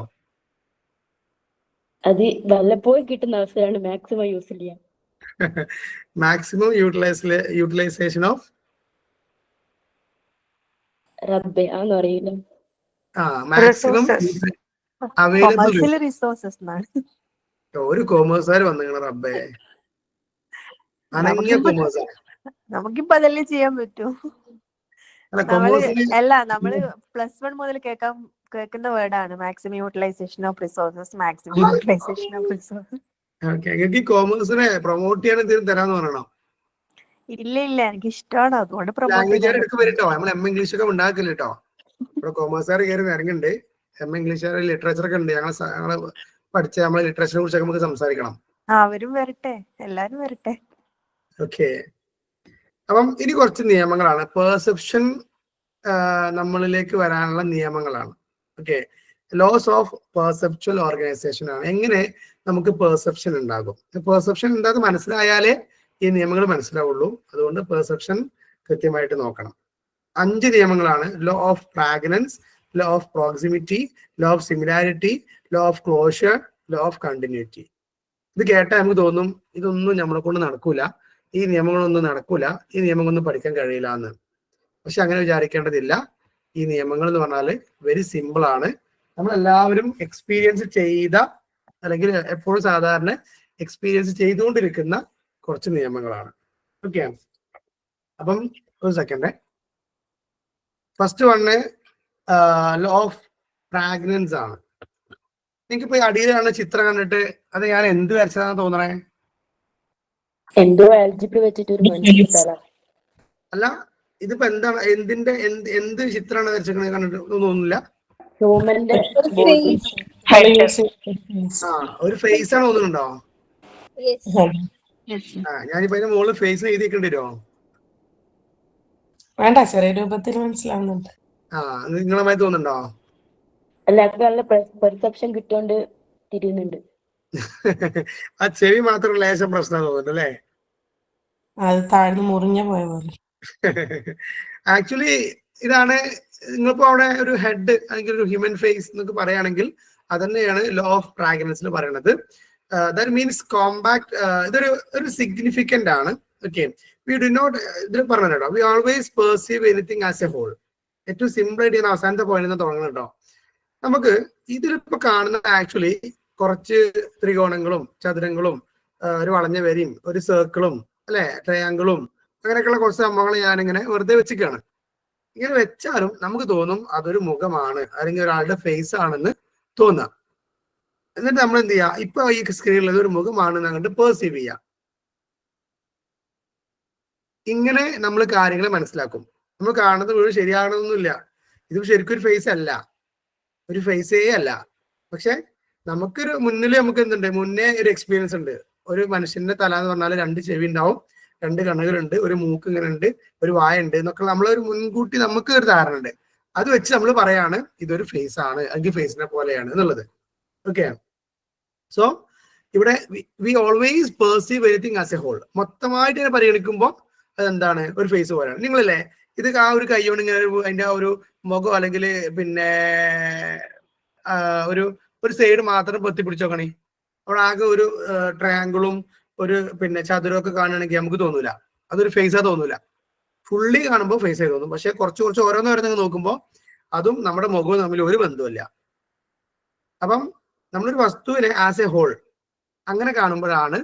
അത് വല്ലപ്പോഴും കിട്ടുന്ന അവസരമാണ് മാക്സിമം യൂസ് ചെയ്യാൻ. മാക്സിമം യൂട്ടിലൈസേഷൻ ഓഫ് റബ്ബെ അതൊന്നും അറിയില്ല. Maximum available resources. ഒരു കോമേഴ്സുകാർ വന്നിങ്ങനെ റബ്ബേ, അനങ്ങിയ കോമേഴ്സ്. നമുക്കിപ്പോ അതല്ലേ ചെയ്യാൻ പറ്റൂ. നമ്മള് +1 മുതൽ കേൾക്കുന്ന വേർഡാണ് maximum utilisation of resources, maximum utilisation of resources. ഈ കോമേഴ്സിനെ പ്രൊമോട്ട് ചെയ്യാൻ എന്തെങ്കിലും തരാന്ന് പറയണോ? ഇല്ല, എനിക്ക് ഇഷ്ടമാണ്, അതുകൊണ്ട് നമ്മൾ എം ഇംഗ്ലീഷ് ഒക്കെ ഉണ്ടാക്കില്ല കേട്ടോ. ഇവിടെ കോമേഴ്സുകാർ കയറി ഇറങ്ങുന്നുണ്ട്. എം ഇംഗ്ലീഷ് ലിറ്ററേച്ചർ ഒക്കെ ഉണ്ട്. ഞങ്ങള് പഠിച്ച നമ്മളെ ലിറ്ററേച്ചറിനെ കുറിച്ചൊക്കെ നമുക്ക് സംസാരിക്കണം. അവരും വരട്ടെ, എല്ലാരും വരട്ടെ. ഓക്കെ, അപ്പം ഇനി കുറച്ച് നിയമങ്ങളാണ്. പെർസെപ്ഷൻ നമ്മളിലേക്ക് വരാനുള്ള നിയമങ്ങളാണ്. Okay, laws of perceptual organisation ആണ്. എങ്ങനെ നമുക്ക് പെർസെപ്ഷൻ ഉണ്ടാകും? പെർസെപ്ഷൻ എന്താണെന്ന് മനസ്സിലായാലേ ഈ നിയമങ്ങൾ മനസ്സിലാവുള്ളൂ. അതുകൊണ്ട് പെർസെപ്ഷൻ കൃത്യമായിട്ട് നോക്കണം. 5 നിയമങ്ങളാണ്. Law of pragnanz, law of proximity, law of similarity, law of closure, law of continuity. ഇത് കേട്ടാൽ നമുക്ക് തോന്നും ഇതൊന്നും നമ്മളെ കൊണ്ട് നടക്കൂല, ഈ നിയമങ്ങളൊന്നും നടക്കൂല, ഈ നിയമങ്ങളൊന്നും പഠിക്കാൻ കഴിയില്ല എന്ന്. പക്ഷെ അങ്ങനെ വിചാരിക്കേണ്ടതില്ല. ഈ നിയമങ്ങൾ എന്ന് പറഞ്ഞാൽ വെരി സിമ്പിൾ ആണ്. നമ്മളെല്ലാവരും എക്സ്പീരിയൻസ് ചെയ്ത, അല്ലെങ്കിൽ എപ്പോഴും സാധാരണ എക്സ്പീരിയൻസ് ചെയ്തുകൊണ്ടിരിക്കുന്ന കുറച്ച് നിയമങ്ങളാണ്. ഓക്കെ, അപ്പം ഒരു second. First one law of fragrance ആണ്. നിങ്ങൾക്കിപ്പോ ഈ അടിയിലാണ് ചിത്രം കണ്ടിട്ട് അത് ഞാൻ എന്ത് വരച്ചതാന്ന് തോന്നണേ? എന്തോ ആൽജിബ്ര വെച്ചിട്ട് ഒരു മനുഷ്യൻ. അല്ല, ഇതിപ്പോ എന്താണ്, എന്ത് ചിത്രമാണ് വരച്ചേക്കണത് കണ്ടിട്ട് തോന്നുന്നില്ല? ഹ്യൂമന്റെ ആ, ഒരു ഫേസ് ആണ് തോന്നുന്നുണ്ടോ? ഞാനിപ്പോ അതിന്റെ മുകളിൽ ഫേസ് എഴുതിക്കേണ്ടി വരുമോ? വേണ്ട, ചെറിയ രൂപത്തിൽ മനസ്സിലാവുന്നുണ്ട്. നിങ്ങളുമായി തോന്നുന്നുണ്ടോ? അല്ല, നല്ല പെർസെപ്ഷൻ കിട്ടുകൊണ്ട് തിരിയുന്നുണ്ട്. ആ ചെവി മാത്രം ലേശം പ്രശ്നം തോന്നുന്നു അല്ലേ? അത് താഴ്ന്ന് മുറിഞ്ഞ പോയ പോലെ. ആക്ച്വലി ഇതാണ്, നിങ്ങളിപ്പോ അവിടെ ഒരു ഹെഡ് അല്ലെങ്കിൽ ഒരു ഹ്യൂമൻ ഫേസ് എന്നൊക്കെ പറയുകയാണെങ്കിൽ അത് തന്നെയാണ് ലോ ഓഫ് ഫ്രാഗ്രൻസിൽ പറയുന്നത്. That means compact. ഇതൊരു സിഗ്നിഫിക്കന്റ് ആണ്. ഓക്കെ, വി ഡു നോട്ട്, ഇതിൽ പറഞ്ഞു കേട്ടോ, we always perceive anything as a whole. ഏറ്റവും സിമ്പിൾ ആയിട്ട് ചെയ്യുന്ന അവസാനത്തെ പോയിന്റ് തുടങ്ങണം കേട്ടോ. നമുക്ക് ഇതിലിപ്പോ കാണുന്ന ആക്ച്വലി കുറച്ച് ത്രികോണങ്ങളും ചതുരങ്ങളും ഒരു വളഞ്ഞ വരിയും ഒരു സർക്കിളും അല്ലെ, ട്രയാങ്കിളും അങ്ങനെയൊക്കെയുള്ള കുറച്ച് സംഭവങ്ങൾ ഞാനിങ്ങനെ വെറുതെ വെച്ചിക്കാണ്. ഇങ്ങനെ വെച്ചാലും നമുക്ക് തോന്നും അതൊരു മുഖമാണ് അല്ലെങ്കിൽ ഒരാളുടെ ഫേസ് ആണെന്ന് തോന്നാം. എന്നിട്ട് നമ്മൾ എന്ത് ചെയ്യാം, ഇപ്പൊ ഈ സ്ക്രീനിൽ ഒരു മുഖമാണെന്ന് അങ്ങോട്ട് പെർസീവ് ചെയ്യാം. ഇങ്ങനെ നമ്മൾ കാര്യങ്ങൾ മനസ്സിലാക്കും. നമ്മൾ കാണുന്നത് മുഴുവൻ ശരിയാകണമെന്നൊന്നുമില്ല. ഇത് ശരിക്കും ഒരു ഫേസ് അല്ല, ഒരു ഫേസേ അല്ല. പക്ഷെ നമുക്കൊരു മുന്നിൽ നമുക്ക് എന്തുണ്ട്, മുന്നേ ഒരു എക്സ്പീരിയൻസ് ഉണ്ട്. ഒരു മനുഷ്യന്റെ തല എന്ന് പറഞ്ഞാൽ 2 ചെവി ഉണ്ടാവും, 2 കണ്ണുകളുണ്ട്, ഒരു മൂക്ക് ഇങ്ങനെ ഉണ്ട്, ഒരു വായ ഉണ്ട് എന്നൊക്കെ നമ്മളൊരു മുൻകൂട്ടി നമുക്ക് ഒരു ധാരണ ഉണ്ട്. അത് വെച്ച് നമ്മൾ പറയാണ് ഇതൊരു ഫേസ് ആണ് അല്ലെങ്കിൽ ഫേസിനെ പോലെയാണ് എന്നുള്ളത്. ഓക്കെ, സോ ഇവിടെ we always perceive anything as a whole. മൊത്തമായിട്ട് ഇങ്ങനെ പരിഗണിക്കുമ്പോൾ അതെന്താണ്, ഒരു ഫേസ് പോലെയാണ്. നിങ്ങളല്ലേ ഇത് ആ ഒരു കൈ കൊണ്ട് ഇങ്ങനെ അതിന്റെ ആ ഒരു മുഖം അല്ലെങ്കിൽ പിന്നെ ഒരു സൈഡ് മാത്രം പൊത്തി പിടിച്ച് നോക്കണേ, അവിടെ ആകെ ഒരു ട്രയാങ്കിളും ഒരു പിന്നെ ചതുരമൊക്കെ കാണുകയാണെങ്കിൽ നമുക്ക് തോന്നൂല അതൊരു ഫേസാ തോന്നൂല. ഫുള്ളി കാണുമ്പോൾ ഫേസ് ആയി തോന്നും. പക്ഷെ കുറച്ച് ഓരോന്ന് നോക്കുമ്പോൾ അതും നമ്മുടെ മുഖവും തമ്മിൽ ഒരു ബന്ധമില്ല. അപ്പം നമ്മളൊരു വസ്തുവിനെ ആസ് എ ഹോൾ അങ്ങനെ കാണുമ്പോഴാണ്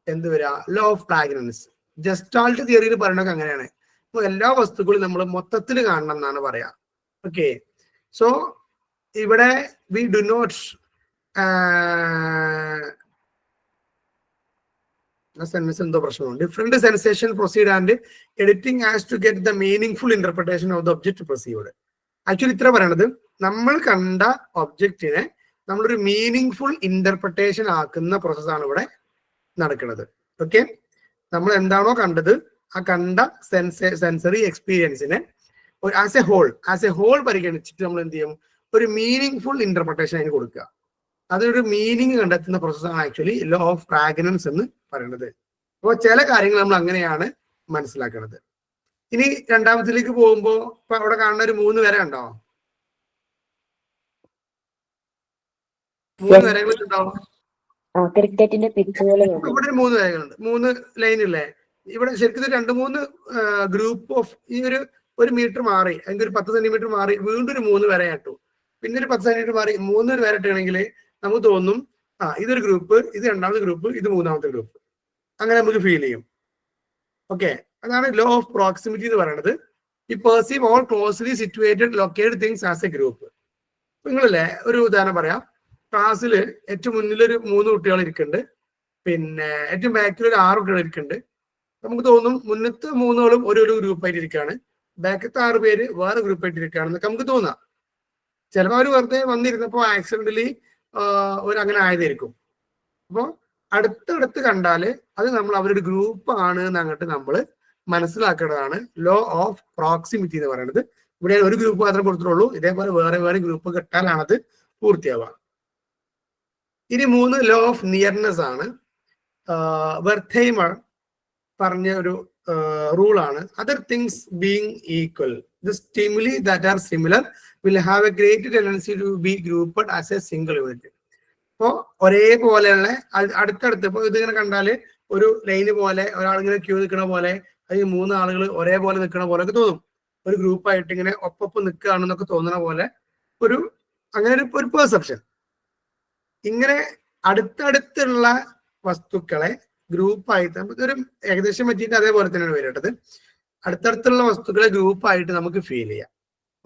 എന്ത് വരിക, ലോ ഓഫ് ഫ്രാഗ്രൻസ്. ജസ്റ്റാൾട്ട് തിയറിയിൽ പറയണൊക്കെ അങ്ങനെയാണ്. അപ്പൊ എല്ലാ വസ്തുക്കളും നമ്മൾ മൊത്തത്തിൽ കാണണം എന്നാണ് പറയാ. ഓക്കെ, സോ ഇവിടെ വി ഡു നോട്ട് എന്തോ പ്രശ്നമുണ്ട്. Different sensation proceed and editing as to get the meaning interpretation of the object perceived. Actually ഇത്ര പറയണത്, നമ്മൾ കണ്ട ഒബ്ജക്റ്റിനെ നമ്മളൊരു മീനിങ് ഫുൾ ഇന്റർപ്രിട്ടേഷൻ ആക്കുന്ന പ്രോസസ്സാണ് ഇവിടെ നടക്കുന്നത്. ഓക്കെ, നമ്മൾ എന്താണോ കണ്ടത് ആ കണ്ട സെൻസറി എക്സ്പീരിയൻസിനെ ആസ് എ ഹോൾ പരിഗണിച്ചിട്ട് നമ്മൾ എന്ത് ചെയ്യും, ഒരു മീനിങ് ഫുൾ ഇന്റർപ്രിട്ടേഷൻ അതിന് കൊടുക്കുക. അതൊരു മീനിങ് കണ്ടെത്തുന്ന പ്രോസസ്സാണ് ആക്ച്വലി ലോ ഓഫ് ഫ്രാഗ്രൻസ് എന്ന് പറയുന്നത്. അപ്പോൾ ചില കാര്യങ്ങൾ നമ്മൾ അങ്ങനെയാണ് മനസ്സിലാക്കുന്നത്. ഇനി രണ്ടാമത്തിലേക്ക് പോകുമ്പോ ഇപ്പൊ അവിടെ കാണുന്ന ഒരു 3 വര ഉണ്ടോ? 3 വരകൾ ഉണ്ടാവും. ക്രിക്കറ്റിന്റെ പിച്ചുകൾ ഇവിടെ 3 വരകളുണ്ട്, 3 ലൈൻ ഇല്ലേ? ഇവിടെ ശരിക്കും 2-3 ഗ്രൂപ്പ് ഓഫ് ഈ ഒരു മീറ്റർ മാറി അല്ലെങ്കിൽ ഒരു 10 സെന്റിമീറ്റർ മാറി വീണ്ടും ഒരു 3 വര ഇട്ടു, പിന്നെ ഒരു 10 സെന്റിമീറ്റർ മാറി 3 വര ഇട്ടാണെങ്കിൽ നമുക്ക് തോന്നും ഇതൊരു ഗ്രൂപ്പ്, ഇത് രണ്ടാമത്തെ ഗ്രൂപ്പ്, ഇത് മൂന്നാമത്തെ ഗ്രൂപ്പ്, അങ്ങനെ നമുക്ക് ഫീൽ ചെയ്യും. ഓക്കെ, അതാണ് ലോ ഓഫ് പ്രോക്സിമിറ്റി എന്ന് പറയുന്നത്. ഈ perceive all closely situated located things as A group. നിങ്ങളല്ലേ ഒരു ഉദാഹരണം പറയാം. ക്ലാസ്സിൽ ഏറ്റവും മുന്നിലൊരു 3 കുട്ടികൾ ഇരിക്കുന്നുണ്ട്, പിന്നെ ഏറ്റവും ബാക്കിൽ ഒരു 6 കുട്ടികൾ ഇരിക്കുന്നുണ്ട്. നമുക്ക് തോന്നും മുന്നത്തെ 3 ഒരു ഗ്രൂപ്പായിട്ട് ഇരിക്കുകയാണ്, ബാക്കത്തെ 6 പേര് വേറെ ഗ്രൂപ്പായിട്ട് ഇരിക്കുകയാണെന്നൊക്കെ നമുക്ക് തോന്നാം. ചിലപ്പോൾ അവർ വെറുതെ വന്നിരുന്നപ്പോൾ ആക്സിഡന്റലി അങ്ങനെ ആയതായിരിക്കും. അപ്പോൾ അടുത്തടുത്ത് കണ്ടാല് അത് നമ്മൾ അവരുടെ ഗ്രൂപ്പ് ആണ് എന്ന് അങ്ങോട്ട് നമ്മൾ മനസ്സിലാക്കേണ്ടതാണ് ലോ ഓഫ് പ്രോക്സിമിറ്റി എന്ന് പറയുന്നത്. ഇവിടെ ഒരു ഗ്രൂപ്പ് മാത്രമേ കൊടുത്തിട്ടുള്ളൂ, ഇതേപോലെ വേറെ ഗ്രൂപ്പ് കിട്ടാനാണത് പൂർത്തിയാവുക. ഇനി 3 ലോ ഓഫ് നിയർനെസ് ആണ്. വെർഥൈമർ പറഞ്ഞ ഒരു റൂൾ ആണ്. Other things being equal, the stimuli that are similar will have a great tendency to be grouped as a single unit. ഇപ്പോ ഒരേപോലെയുള്ള അടുത്തടുത്ത്, ഇപ്പൊ ഇതിങ്ങനെ കണ്ടാല് ഒരു ലൈന് പോലെ ഒരാളിങ്ങനെ ക്യൂ നിൽക്കണ പോലെ, അല്ലെങ്കിൽ 3 ആളുകൾ ഒരേപോലെ നിൽക്കണ പോലെ ഒക്കെ തോന്നും. ഒരു ഗ്രൂപ്പായിട്ട് ഇങ്ങനെ ഒപ്പം നിൽക്കുകയാണെന്നൊക്കെ തോന്നുന്ന പോലെ അങ്ങനെ ഒരു പെർസെപ്ഷൻ. ഇങ്ങനെ അടുത്തടുത്തുള്ള വസ്തുക്കളെ ഗ്രൂപ്പായിട്ട് നമുക്കൊരു ഏകദേശം പറ്റിയിട്ട് അതേപോലെ തന്നെയാണ് വരേണ്ടത്. അടുത്തടുത്തുള്ള വസ്തുക്കളെ ഗ്രൂപ്പായിട്ട് നമുക്ക് ഫീൽ ചെയ്യാം.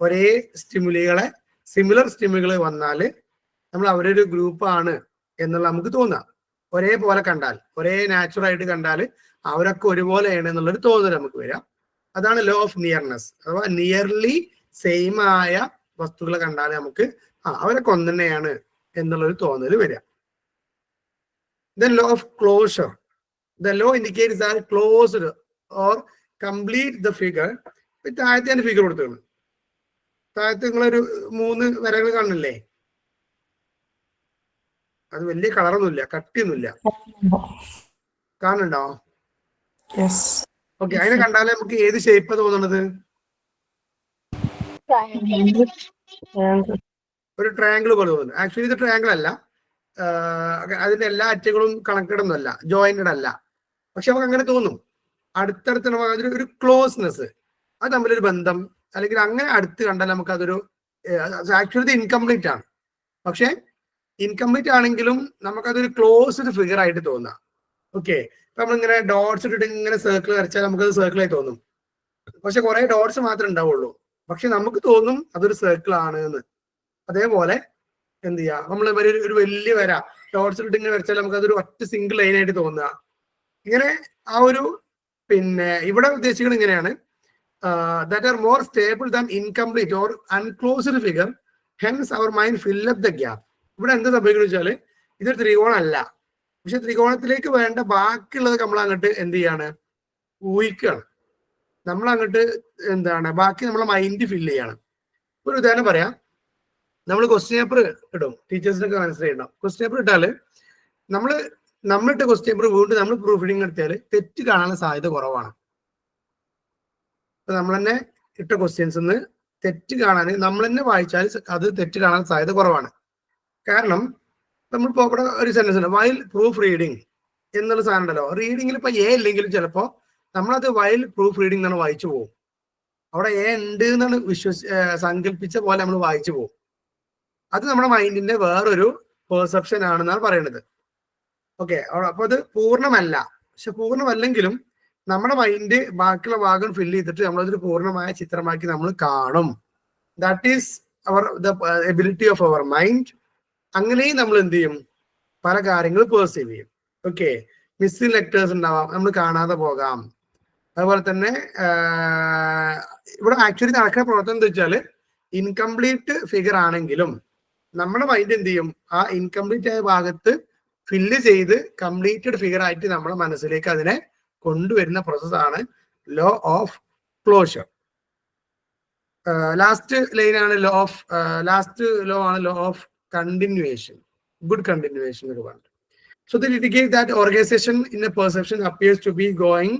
ഒരേ സ്റ്റിമുലികളെ, സിമിലർ സ്റ്റിമുലുകൾ വന്നാല് നമ്മൾ അവരൊരു ഗ്രൂപ്പാണ് എന്നുള്ള നമുക്ക് തോന്നാം. ഒരേപോലെ കണ്ടാൽ, ഒരേ നാച്ചുറൽ ആയിട്ട് കണ്ടാൽ അവരൊക്കെ ഒരുപോലെയാണ് എന്നുള്ളൊരു തോന്നൽ നമുക്ക് വരാം. അതാണ് ലോ ഓഫ് നിയർനെസ്. അഥവാ നിയർലി സെയിം ആയ വസ്തുക്കളെ കണ്ടാൽ നമുക്ക് അവരൊക്കെ ഒന്ന് തന്നെയാണ് എന്നുള്ളൊരു തോന്നൽ വരിക. Then law of closure. The law indicates that closed or complete the figure. താഴത്തെ ഫിഗർ കൊടുത്താണ്. താഴത്ത് നിങ്ങളൊരു 3 വരകൾ കാണില്ലേ? അത് വലിയ കളറൊന്നുമില്ല, കട്ടിയൊന്നുമില്ല. കാണുന്നുണ്ടോ? ഓക്കെ, അതിനെ കണ്ടാലേ നമുക്ക് ഏത് ഷേപ്പാ തോന്നണത്? ഒരു ട്രയാങ്കിൾ പോലെ തോന്നുന്നു. ആക്ച്വലി ഇത് ട്രയാങ്കിൾ അല്ല, അതിന്റെ എല്ലാ അറ്റങ്ങളും കണക്റ്റഡ് ഒന്നും അല്ല, ജോയിന്റഡ് അല്ല. പക്ഷെ നമുക്ക് അങ്ങനെ തോന്നും. അടുത്തടുത്ത് ഒരു ക്ലോസ്നെസ്, അത് തമ്മിലൊരു ബന്ധം, അല്ലെങ്കിൽ അങ്ങനെ അടുത്ത് കണ്ടാൽ നമുക്ക് അതൊരു ആക്ച്വലി ഇത് ഇൻകംപ്ലീറ്റ് ആണ്. പക്ഷെ ഇൻകംപ്ലീറ്റ് ആണെങ്കിലും നമുക്കതൊരു ക്ലോസ്ഡ് ഫിഗർ ആയിട്ട് തോന്നാം. ഓക്കെ, ഇപ്പൊ നമ്മളിങ്ങനെ ഡോട്ട്സ് ഇട്ടിട്ട് ഇങ്ങനെ സർക്കിൾ വരച്ചാൽ നമുക്കത് സർക്കിളായി തോന്നും. പക്ഷെ കുറെ ഡോട്ട്സ് മാത്രമേ ഉണ്ടാവുള്ളൂ, പക്ഷെ നമുക്ക് തോന്നും അതൊരു സർക്കിൾ ആണ് എന്ന്. അതേപോലെ എന്ത് ചെയ്യാ, നമ്മൾ ഒരു വലിയ വര ഡോട്ട്സ് ഇട്ടിട്ട് ഇങ്ങനെ വരച്ചാൽ നമുക്ക് അതൊരു ഒറ്റ സിംഗിൾ ലൈൻ ആയിട്ട് തോന്നുക. ഇങ്ങനെ ഇവിടെ ഉദ്ദേശിക്കുന്നത് ഇങ്ങനെയാണ്, that are more stable than incomplete or unclosed figure, hence our mind fill up the gap. ഇവിടെ എന്താ സംഭവിക്കുന്നത് വെച്ചാല് ഇതൊരു ത്രികോണം അല്ല, പക്ഷെ ത്രികോണത്തിലേക്ക് വേണ്ട ബാക്കിയുള്ളത് നമ്മൾ അങ്ങോട്ട് എന്ത് ചെയ്യാണ്, ഊഹിക്കുകയാണ്. നമ്മൾ അങ്ങോട്ട് ബാക്കി നമ്മളെ മൈൻഡ് ഫില്ല് ചെയ്യാണ്. ഒരു ഉദാഹരണം പറയാം. നമ്മൾ ക്വസ്റ്റ്യൻ പേപ്പർ ഇടും, ടീച്ചേഴ്സിനൊക്കെ മനസ്സിലായിണ്ടാവും. ക്വസ്റ്റ്യൻ പേപ്പർ ഇട്ടാല് നമ്മളിട്ട ക്വസ്റ്റ്യൻ പേപ്പർ വീണ്ടും നമ്മൾ പ്രൂഫ് റീഡിങ് നടത്തിയാൽ തെറ്റ് കാണാനുള്ള സാധ്യത കുറവാണ്. ഇപ്പൊ നമ്മൾ തന്നെ ഇട്ട ക്വസ്റ്റ്യൻസ് തെറ്റ് കാണാൻ, നമ്മൾ തന്നെ വായിച്ചാൽ അത് തെറ്റ് കാണാൻ സാധ്യത കുറവാണ്. കാരണം നമ്മളിപ്പോ ഇവിടെ ഒരു സെന്റൻസ് ഉണ്ട്, വൈൽ പ്രൂഫ് റീഡിങ് എന്നുള്ള സാധനം ഉണ്ടല്ലോ. റീഡിങ്ങിൽ ഇപ്പൊ എ ഇല്ലെങ്കിലും ചിലപ്പോ നമ്മളത് വൈൽ പ്രൂഫ് റീഡിംഗ് എന്നാണ് വായിച്ചു പോകും. അവിടെ എ ഉണ്ട് എന്നാണ് സങ്കല്പിച്ച പോലെ നമ്മൾ വായിച്ചു പോകും. അത് നമ്മുടെ മൈൻഡിന്റെ വേറൊരു പെർസെപ്ഷൻ ആണെന്നാണ് പറയുന്നത്. ഓക്കെ, അപ്പൊ അത് പൂർണ്ണമല്ല. പക്ഷെ പൂർണ്ണമല്ലെങ്കിലും നമ്മുടെ മൈൻഡ് ബാക്കിയുള്ള ഭാഗം ഫില്ല് ചെയ്തിട്ട് നമ്മളതൊരു പൂർണ്ണമായ ചിത്രമാക്കി നമ്മൾ കാണും. That is the ability of our mind. അങ്ങനെയും നമ്മൾ എന്ത് ചെയ്യും, പല കാര്യങ്ങൾ പെർസീവ് ചെയ്യും. ഓക്കെ, മിസ്സിംഗ് ലെറ്റേഴ്സ് ഉണ്ടാവാം, നമ്മൾ കാണാതെ പോകാം. അതുപോലെ തന്നെ ഇവിടെ ആക്ച്വലി നടക്കുന്ന പ്രവർത്തനം എന്താ വെച്ചാൽ ഇൻകംപ്ലീറ്റ് ഫിഗർ ആണെങ്കിലും നമ്മുടെ മൈൻഡ് എന്ത് ചെയ്യും, ആ ഇൻകംപ്ലീറ്റ് ആയ ഭാഗത്ത് ഫില്ല് ചെയ്ത് കംപ്ലീറ്റഡ് ഫിഗർ ആയിട്ട് നമ്മുടെ മനസ്സിലേക്ക് അതിനെ കൊണ്ടുവരുന്ന പ്രോസസ്സാണ് law of closure. Last law ആണ് law of continuation, good continuation എന്ന് പറഞ്ഞിട്ട്. So that indicates that organization in a perception appears to be going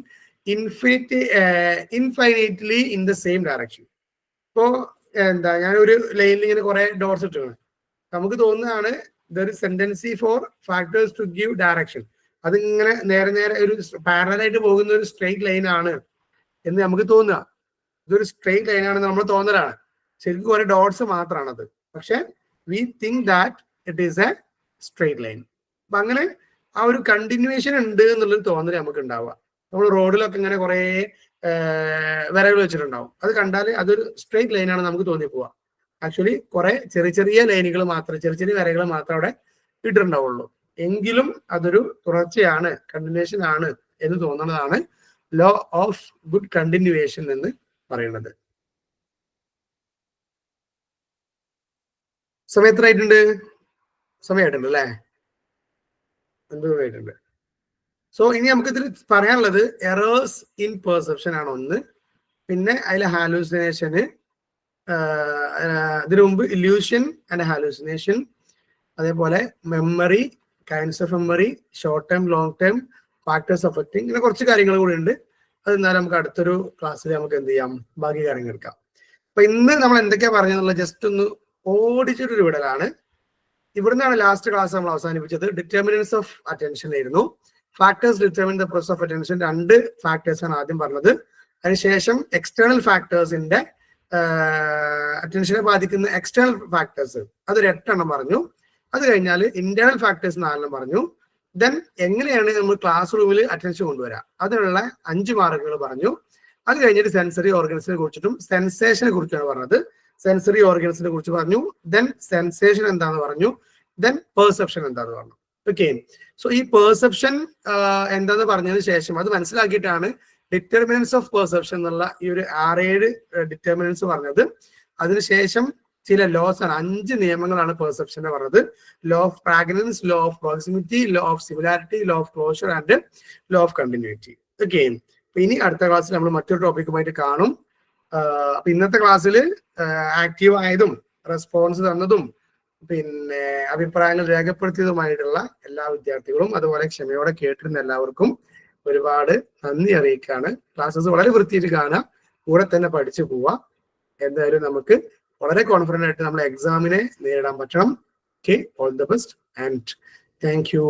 infinitely in the same direction. ഇപ്പോ ഞാനൊരു ലൈനിൽ ഇങ്ങനെ കുറെ ഡോട്ട്സ് ഇട്ടാണ്, നമുക്ക് തോന്നുന്നതാണ് there is tendency for factors to give direction. അതിങ്ങനെ നേരെ ഒരു പാരലലായിട്ട് പോകുന്ന ഒരു സ്ട്രെയിറ്റ് ലൈൻ ആണ് എന്ന് നമുക്ക് തോന്നുക. ഇതൊരു സ്ട്രെയിറ്റ് ലൈൻ ആണെന്ന് നമ്മൾ തോന്നലാണ്. ശരിക്കും കുറെ ഡോട്ട്സ് മാത്രമാണത്. പക്ഷെ we think that it is a straight line. അപ്പൊ അങ്ങനെ ആ ഒരു കണ്ടിന്യൂവേഷൻ ഉണ്ട് എന്നുള്ളൊരു തോന്നൽ നമുക്ക് ഉണ്ടാവുക. നമ്മൾ റോഡിലൊക്കെ ഇങ്ങനെ കുറെ വരകൾ വെച്ചിട്ടുണ്ടാവും, അത് കണ്ടാൽ അതൊരു സ്ട്രെയിറ്റ് ലൈൻ ആണ് നമുക്ക് തോന്നിപ്പോവുക. ആക്ച്വലി കുറെ ചെറിയ ലൈനുകൾ മാത്രം, ചെറിയ വരകൾ മാത്രം അവിടെ ഇട്ടിട്ടുണ്ടാവുള്ളൂ. എങ്കിലും അതൊരു തുടർച്ചയാണ്, കണ്ടിന്യൂവേഷൻ ആണ് എന്ന് തോന്നുന്നതാണ് ലോ ഓഫ് ഗുഡ് കണ്ടിന്യൂവേഷൻ എന്ന് പറയുന്നത്. സമയമായിട്ടുണ്ട് അല്ലേ? എന്തുമായിട്ടുണ്ട്. സോ ഇനി നമുക്ക് ഇതിൽ പറയാനുള്ളത് എറേഴ്സ് ഇൻ പെർസെപ്ഷൻ ആണ് ഒന്ന്. പിന്നെ അതിൽ ഹാലൂസിനേഷന്, ഇതിനു മുമ്പ് ഇല്യൂഷൻ ആൻഡ് ഹാലൂസിനേഷൻ, അതേപോലെ memory, kinds of memory, short time, long time, factors affecting, ഇങ്ങനെ കുറച്ച് കാര്യങ്ങൾ കൂടി ഉണ്ട്. അത് എന്നാലും നമുക്ക് അടുത്തൊരു ക്ലാസ്സിൽ നമുക്ക് എന്ത് ചെയ്യാം, ബാക്കി കാര്യങ്ങൾ എടുക്കാം. അപ്പൊ ഇന്ന് നമ്മൾ എന്തൊക്കെയാ പറഞ്ഞെന്നുള്ള ജസ്റ്റ് ഒന്ന് ഓടിച്ചൊരു വിടലാണ്. ഇവിടുന്നാണ് ലാസ്റ്റ് ക്ലാസ് നമ്മൾ അവസാനിപ്പിച്ചത്. ഡിറ്റർമിനൻസ് ഓഫ് അറ്റൻഷൻ ആയിരുന്നു. Factors determine the process of attention. 2 factors ആണ് ആദ്യം പറഞ്ഞത്. അതിനുശേഷം എക്സ്റ്റേണൽ ഫാക്ടേഴ്സിന്റെ അറ്റൻഷനെ ബാധിക്കുന്ന എക്സ്റ്റേണൽ ഫാക്ടേഴ്സ് അതൊരു 8 എണ്ണം പറഞ്ഞു. അത് കഴിഞ്ഞാൽ ഇന്റേണൽ ഫാക്ടേഴ്സ് 4 എണ്ണം പറഞ്ഞു. ദെൻ എങ്ങനെയാണ് നമ്മൾ ക്ലാസ് റൂമിൽ അറ്റൻഷൻ കൊണ്ടുവരാം അതിനുള്ള 5 മാർഗങ്ങൾ പറഞ്ഞു. അത് കഴിഞ്ഞിട്ട് സെൻസറി ഓർഗൻസിനെ കുറിച്ചിട്ടും സെൻസേഷനെ കുറിച്ചാണ് പറഞ്ഞത്. സെൻസറി ഓർഗൻസിനെ കുറിച്ച് പറഞ്ഞു. ദെൻ സെൻസേഷൻ എന്താന്ന് പറഞ്ഞു. ദെൻ പെർസെപ്ഷൻ എന്താന്ന് പറഞ്ഞു. ഓക്കെ, സോ ഈ പെർസെപ്ഷൻ എന്താന്ന് പറഞ്ഞതിന് ശേഷം അത് മനസ്സിലാക്കിയിട്ടാണ് ഡിറ്റർമിനൻസ് ഓഫ് പെർസെപ്ഷൻ എന്നുള്ള ഈ ഒരു 6-7 ഡിറ്റർമിനൻസ് പറഞ്ഞത്. അതിനുശേഷം ചില ലോസ് ആണ്, 5 നിയമങ്ങളാണ് പെർസെപ്ഷനെ പറഞ്ഞത്. Law of pragnanz, law of proximity, law of similarity, law of closure and law of continuity. Okay, ഇനി അടുത്ത ക്ലാസ്സിൽ നമ്മൾ മറ്റൊരു ടോപ്പിക്കുമായിട്ട് കാണും. അപ്പൊ ഇന്നത്തെ ക്ലാസ്സിൽ ആക്റ്റീവ് ആയതും റെസ്പോൺസ് തന്നതും പിന്നെ അഭിപ്രായങ്ങൾ രേഖപ്പെടുത്തിയതുമായിട്ടുള്ള എല്ലാ വിദ്യാർത്ഥികളും അതുപോലെ ക്ഷമയോടെ കേട്ടിരുന്ന എല്ലാവർക്കും ഒരുപാട് നന്ദി അറിയിക്കുകയാണ്. ക്ലാസ്സസ് വളരെ വൃത്തിയായിട്ട് കാണാം, കൂടെ തന്നെ പഠിച്ചു പോവാം. എന്തായാലും നമുക്ക് വളരെ കോൺഫിഡന്റ് ആയിട്ട് നമ്മുടെ എക്സാമിനെ നേരിടാൻ പറ്റണം. Okay, all the best and thank you.